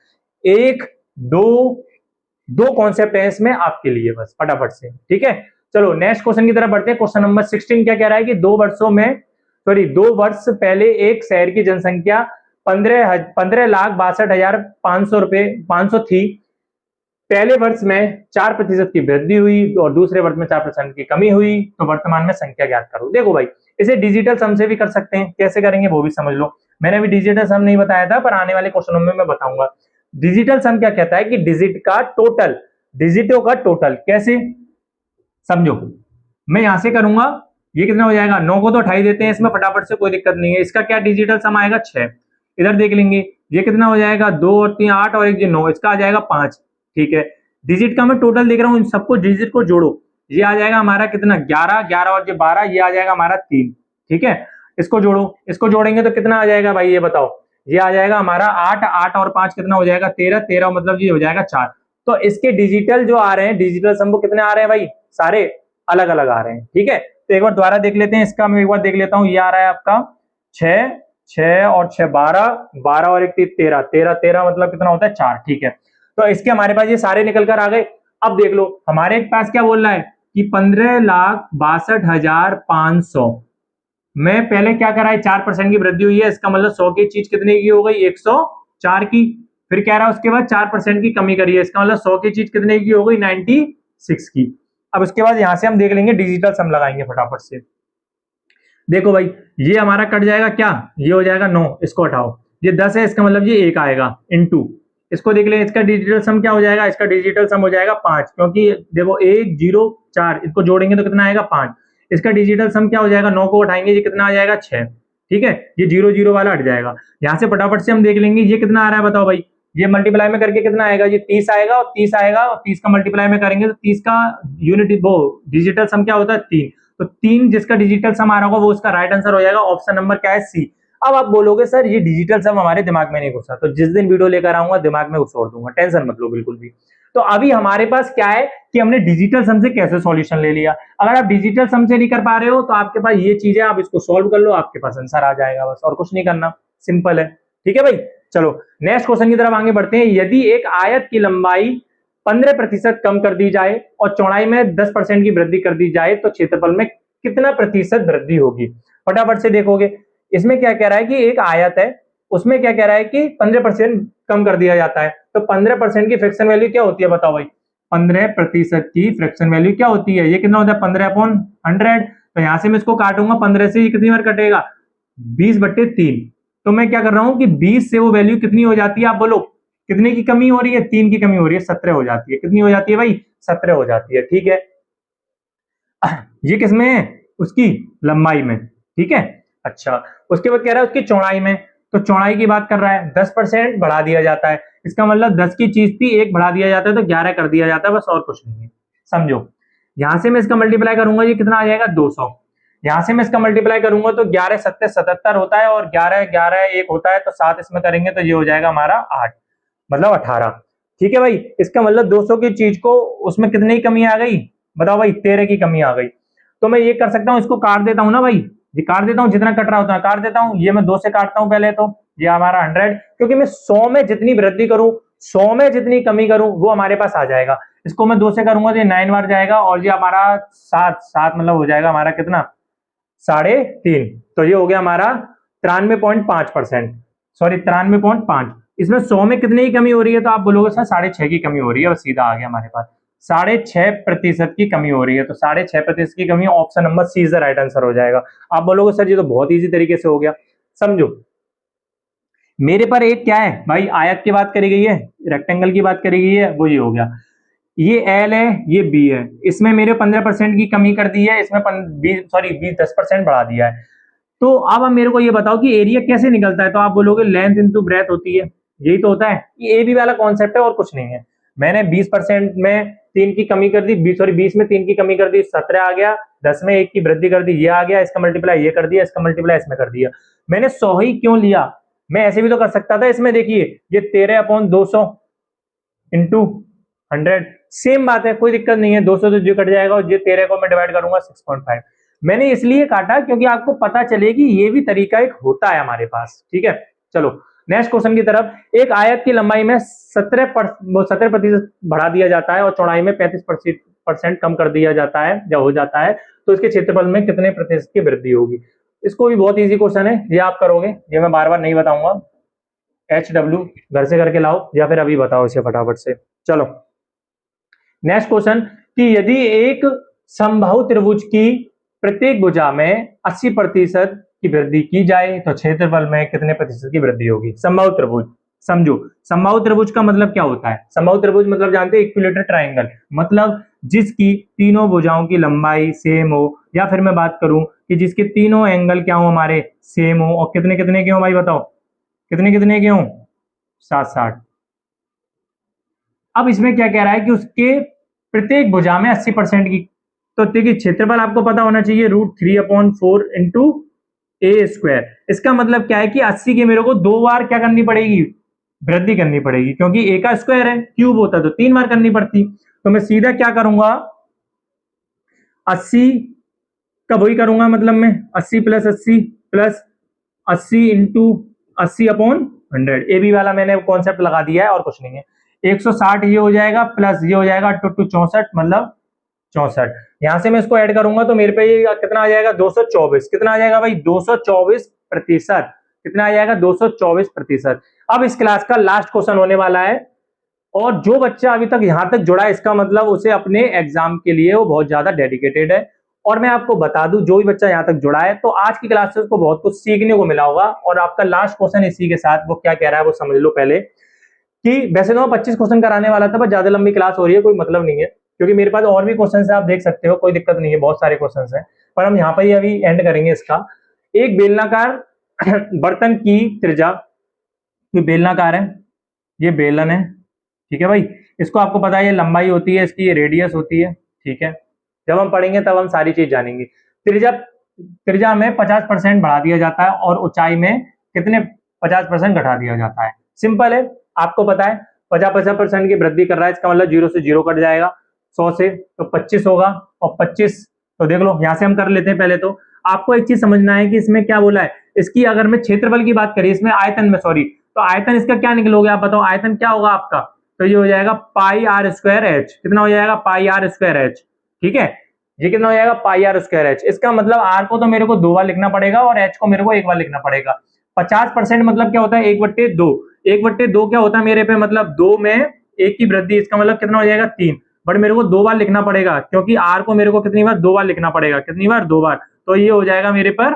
एक दो कॉन्सेप्ट है इसमें आपके लिए बस फटाफट से, ठीक है। चलो नेक्स्ट क्वेश्चन की तरफ बढ़ते हैं। क्वेश्चन नंबर 16 क्या कह रहा है कि 2 वर्ष पहले एक शहर की जनसंख्या 15,62,500 थी। पहले वर्ष में 4% की वृद्धि हुई और दूसरे वर्ष में 4% की कमी हुई, तो वर्तमान में संख्या ज्ञात करो। देखो भाई इसे डिजिटल सम से भी कर सकते हैं, कैसे करेंगे वो भी समझ लो। मैंने अभी डिजिटल सम नहीं बताया था पर आने वाले क्वेश्चनों में मैं बताऊंगा। डिजिटल सम क्या कहता है कि डिजिटों का टोटल। कैसे समझो, मैं यहां से करूंगा, ये कितना हो जाएगा 9 को तो 28 देते हैं इसमें फटाफट से, कोई दिक्कत नहीं है। इसका क्या डिजिटल सम आएगा 6। इधर देख लेंगे ये कितना हो जाएगा 2 और 3 8 और 1 9, इसका आ जाएगा 5, ठीक है। डिजिट का मैं टोटल देख रहा हूं, इन सबको डिजिट को जोड़ो, ये आ जाएगा हमारा कितना 11 11 और ये 12, ये आ जाएगा हमारा 3, ठीक है। इसको जोड़ो, इसको जोड़ेंगे तो कितना आ जाएगा भाई ये बताओ। ये आ जाएगा हमारा 8, 8 और 5 कितना हो जाएगा 13, 13 मतलब ये हो जाएगा 4। तो इसके डिजिटल जो आ रहे हैं, डिजिटल सम वो कितने आ रहे हैं भाई, सारे अलग अलग आ रहे हैं। ठीक है, तो एक बार दोबारा देख लेते हैं इसका, मैं एक बार देख लेता हूं। ये आ रहा है आपका 6, 6 और 6 12, 12 और 1 13, 13, 13 मतलब कितना होता है 4। ठीक है, तो इसके हमारे पास ये सारे निकल कर आ गए। अब देख लो हमारे पास क्या बोल रहा है कि 15,62,500 में पहले क्या करा है 4% की वृद्धि हुई है, इसका मतलब 100 की चीज कितने की हो गई 104 की। फिर कह रहा है उसके बाद 4% की कमी करी है, इसका मतलब 100 की चीज कितने की हो गई 96 की। अब उसके बाद यहां से हम देख लेंगे, डिजिटल सम लगाएंगे फटाफट से। देखो भाई ये हमारा कट जाएगा क्या, ये हो जाएगा 9, इसको हटाओ। ये 10 है, इसका मतलब ये 1 आएगा इनटू, इसको देख लें, इसका डिजिटल सम क्या हो जाएगा, इसका डिजिटल सम हो जाएगा 5, क्योंकि देखो 1 0 4 इसको जोड़ेंगे तो कितना आएगा 5। इसका डिजिटल सम क्या हो जाएगा, 9 को उठाएंगे ये कितना आ जाएगा 6। ठीक है, ये 0 0 वाला हट जाएगा। यहां से फटाफट से हम देख लेंगे ये कितना आ रहा है बताओ भाई। ये मल्टीप्लाई में करके कितना आएगा, ये 30 आएगा और 30 आएगा और 30 का मल्टीप्लाई में करेंगे तो 30 का यूनिट वो डिजिटल सम क्या होता है 3। तो 3 जिसका डिजिटल सम आ रहा होगा वो उसका राइट आंसर हो जाएगा। ऑप्शन नंबर क्या है सी। अब आप बोलोगे सर ये डिजिटल सम हमारे दिमाग में नहीं घुसा, तो जिस दिन वीडियो लेकर आऊंगा दिमाग में घुसोड़ दूंगा, टेंशन मत लो बिल्कुल भी। तो अभी हमारे पास क्या है कि हमने डिजिटल सम से कैसे सॉल्यूशन ले लिया। अगर आप डिजिटल सम से नहीं कर पा रहे हो तो आपके पास ये चीजें, आप इसको सॉल्व कर लो, आपके पास आंसर आ जाएगा, बस और कुछ नहीं करना, सिंपल है। ठीक है भाई, चलो नेक्स्ट क्वेश्चन की तरफ आगे बढ़ते हैं। यदि एक आयत की लंबाई 15% कम कर दी जाए और चौड़ाई में 10% की वृद्धि कर दी जाए तो क्षेत्रफल में कितना प्रतिशत वृद्धि होगी। फटाफट से देखोगे इसमें क्या कह रहा है कि एक आयत है, उसमें क्या कह रहा है कि 15% कम कर दिया जाता है, तो 15% की फ्रैक्शन वैल्यू क्या होती है बताओ भाई। 15% की फ्रैक्शन वैल्यू क्या होती है, ये कितना होता है 15/100। तो यहां से मैं इसको काटूंगा 15 से, ये कितनी बार कटेगा 20/3। तो मैं क्या कर रहा हूं कि 20 से वो वैल्यू कितनी हो जाती है, आप बोलो कितने की कमी हो रही है, 3 की कमी हो रही है, 17 हो जाती है। कितनी हो जाती है भाई 17 हो जाती है। ठीक है, ये किसमें है, उसकी लंबाई में। ठीक है, अच्छा उसके बाद कह रहा है उसकी चौड़ाई में, तो चौड़ाई की बात कर रहा है, 10% बढ़ा दिया जाता है, इसका मतलब 10 की चीज थी 1 बढ़ा दिया जाता है तो 11 कर दिया जाता है, बस और कुछ नहीं है। समझो, यहां से मैं इसका मल्टीप्लाई करूंगा ये कितना आ जाएगा 200। यहां से मैं इसका मल्टीप्लाई करूंगा तो 11 7 77 होता है और 11 11 1 होता है, तो 7 इसमें करेंगे तो ये हो जाएगा हमारा 8 मतलब 18। ठीक है भाई, इसका मतलब 200 की चीज को उसमें कितने की कमी आ गई बताओ भाई, 13 की कमी आ गई। तो मैं ये कर सकता हूं, इसको काट देता हूं ना भाई, ये काट देता हूं, जितना कट रहा होता है काट देता हूं। ये मैं 2 से काटता हूं पहले, तो ये हमारा 100, क्योंकि मैं 100 में जितनी वृद्धि करूं 100 में जितनी कमी करूं वो हमारे पास आ जाएगा। इसको मैं 2 से करूंगा तो ये 9 बार जाएगा और ये हमारा 7 7 मतलब हो जाएगा हमारा कितना 3.5। तो ये हो गया हमारा 93.5%, सॉरी 93.5। इसमें 100 में कितने की कमी हो रही है, तो आप बोलोगे सर 6.5 की कमी हो रही है, बस सीधा आ गया हमारे पास 6.5% की कमी हो रही है। तो 6.5% की कमी, option number C is the right answer हो जाएगा। आप बोलोगे सर ये तो बहुत इजी तरीके से हो गया। समझो, मेरे पर एक क्या है भाई, आयत की बात करी गई है, रेक्टेंगल की बात करी गई है, वो ये हो गया। ये एल है, ये बी है, इसमें मेरे 15% की कमी कर दी है, इसमें 10% बढ़ा दिया है। तो अब मेरे को ये बताओ कि एरिया कैसे निकलता है, तो आप बोलोगे लेंथ इंटू ब्रेथ होती है, यही तो होता है। ये ए बी वाला कॉन्सेप्ट है और कुछ नहीं है। मैंने 20% में 3 की कमी कर दी, 20 में 3 की कमी कर दी, 17 आ गया, 10 में 1 की वृद्धि कर दी, ये आ गया, इसका मल्टीप्लाई ये कर दिया, इसका मल्टीप्लाई इसमें कर दिया। मैंने 100 ही क्यों लिया, मैं ऐसे भी तो कर सकता था। इसमें देखिए ये 13/200 इंटू 100, सेम बात है, कोई दिक्कत नहीं है। 200 तो जो कट जाएगा और ये 13 को मैं डिवाइड करूंगा 6.5। मैंने इसलिए काटा क्योंकि आपको पता चले कि ये भी तरीका एक होता है हमारे पास। ठीक है, चलो नेक्स्ट क्वेश्चन की तरफ। एक आयत की लंबाई में 17% बढ़ा दिया जाता है और चौड़ाई में 35% कम कर दिया जाता है या हो जाता है, तो इसके क्षेत्रफल में कितने प्रतिशत की वृद्धि होगी। इसको भी बहुत इजी क्वेश्चन है, ये आप करोगे, ये मैं बार बार नहीं बताऊंगा। HW घर से करके लाओ या फिर अभी बताओ इसे फटाफट से। चलो नेक्स्ट क्वेश्चन कि यदि एक समबाहु त्रिभुज की प्रत्येक भुजा में 80% की वृद्धि की जाए तो क्षेत्रफल में कितने प्रतिशत की वृद्धि होगी। समबाहु त्रिभुज, समझो समबाहु त्रिभुज का मतलब क्या होता है। समबाहु त्रिभुज मतलब जानते हैं इक्विलेटरल ट्रायंगल, मतलब जिसकी तीनों भुजाओं की लंबाई सेम हो, या फिर मैं बात करूं कि जिसके तीनों एंगल क्या हो हमारे सेम हो, और कितने कितने के हो भाई बताओ, कितने कितने के हो 60-60। अब इसमें क्या कह रहा है कि उसके प्रत्येक भुजा में 80% की, तो देखिए क्षेत्रफल आपको पता होना चाहिए √3/4 इंटू ए स्क्वायर। इसका मतलब क्या है कि 80 की मेरे को 2 बार क्या करनी पड़ेगी, वृद्धि करनी पड़ेगी, क्योंकि ए का स्क्वायर है, क्यूब होता तो 3 बार करनी पड़ती। तो मैं सीधा क्या करूंगा, 80 का वही करूंगा, मतलब मैं 80 plus 80 plus 80 into 80/100। A B वाला मैंने कॉन्सेप्ट लगा दिया है और कुछ नहीं है। 160 ये हो जाएगा प्लस ये हो जाएगा 2 64, मतलब 64। यहां से मैं इसको ऐड करूंगा तो मेरे पे ये कितना आ जाएगा, 224। कितना आ जाएगा भाई, 224%। कितना आ जाएगा, 224%। अब इस क्लास का लास्ट क्वेश्चन होने वाला है, और जो बच्चा अभी तक यहां तक जुड़ा है, इसका मतलब उसे अपने एग्जाम के लिए वो बहुत ज्यादा डेडिकेटेड है। और मैं आपको बता दूं, जो भी बच्चा यहां तक जुड़ा है तो आज की क्लास से उसको बहुत कुछ सीखने को मिला होगा। और आपका लास्ट क्वेश्चन इसी के साथ वो क्या कह रहा है वो समझ लो पहले, कि वैसे तो मैं 25 क्वेश्चन कराने वाला था, पर ज्यादा लंबी क्लास हो रही है, कोई मतलब नहीं है, क्योंकि मेरे पास और भी क्वेश्चन है, आप देख सकते हो, कोई दिक्कत नहीं है, बहुत सारे क्वेश्शन है, पर हम यहाँ पर ही अभी एंड करेंगे इसका। एक बेलनाकार बर्तन की त्रिज्या, ये बेलनाकार है, ये बेलन है, ठीक है भाई। इसको आपको पता है ये लंबाई होती है इसकी, ये रेडियस होती है, ठीक है। जब हम पढ़ेंगे तब हम सारी चीज जानेंगे। त्रिज्या त्रिज्या में 50% बढ़ा दिया जाता है और ऊंचाई में कितने 50% घटा दिया जाता है। सिंपल है, आपको पता है 50% की वृद्धि कर रहा है, इसका मतलब 0 से 0 कट जाएगा, 100 से तो 25 होगा, और 25 तो देख लो यहां से हम कर लेते हैं। पहले तो आपको एक चीज समझना है कि इसमें क्या बोला है, इसकी अगर मैं क्षेत्रफल की बात करें, इसमें आयतन में, सॉरी, तो आयतन इसका क्या निकलोगे आप बताओ, आयतन क्या होगा आपका, तो ये हो जाएगा पाई आर स्क्वायर एच। कितना हो जाएगा, पाई आर स्क्वायर एच, ठीक है। ये कितना हो जाएगा, पाई आर स्क्वायर एच। इसका मतलब आर को तो मेरे को 2 बार लिखना पड़ेगा और एच को मेरे को 1 बार लिखना पड़ेगा। 50% मतलब क्या होता है, 1/2। 1/2 क्या होता है मेरे पे, मतलब 2 में 1 की वृद्धि, इसका मतलब कितना हो जाएगा, 3। बट मेरे को 2 बार लिखना पड़ेगा, क्योंकि आर को मेरे को कितनी बार, 2 बार लिखना पड़ेगा। कितनी बार, 2 बार। तो ये हो जाएगा मेरे पर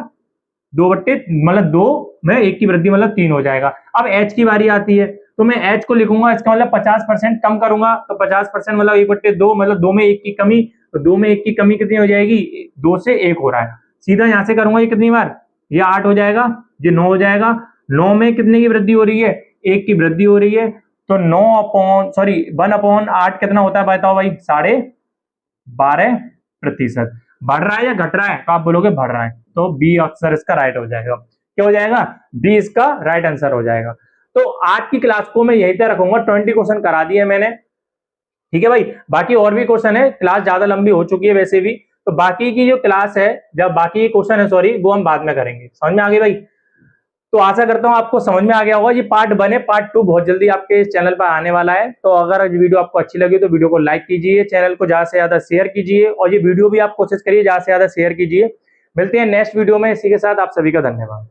2/, मतलब 2 में 1 की वृद्धि मतलब 3 हो जाएगा। अब एच की बारी आती है, तो मैं एच को लिखूंगा, इसका मतलब 50% कम करूंगा, तो 50% मतलब 1/2, मतलब 2 में 1 की कमी, तो 2 में 1 की कमी कितनी हो जाएगी, 2 से 1 हो रहा है। सीधा यहां से करूंगा, ये कितनी बार, ये 8 हो जाएगा, ये 9 हो जाएगा। 9 में कितने की वृद्धि हो रही है, 1 की वृद्धि हो रही है, तो 1/8 कितना होता है बताओ भाई, 12.5%। बढ़ रहा है या घट रहा है, तो आप बोलोगे बढ़ रहा है, तो बी आंसर इसका राइट हो जाएगा। क्या हो जाएगा, बी इसका राइट आंसर हो जाएगा। तो आज की क्लास को मैं यहीं तक रखूंगा, 20 क्वेश्चन करा दिए मैंने, ठीक है भाई। बाकी और भी क्वेश्चन है, क्लास ज्यादा लंबी हो चुकी है वैसे भी, तो बाकी की जो क्लास है, जब बाकी क्वेश्चन है सॉरी, वो हम बाद में करेंगे। समझ में आ गई भाई, तो आशा करता हूं आपको समझ में आ गया होगा। ये पार्ट 1 है, पार्ट 2 बहुत जल्दी आपके इस चैनल पर आने वाला है। तो अगर वीडियो आपको अच्छी लगी तो वीडियो को लाइक कीजिए, चैनल को ज्यादा से ज्यादा शेयर कीजिए, और ये वीडियो भी आप कोशिश करिए ज्यादा से ज्यादा शेयर कीजिए। मिलते हैं नेक्स्ट वीडियो में, इसी के साथ आप सभी का धन्यवाद।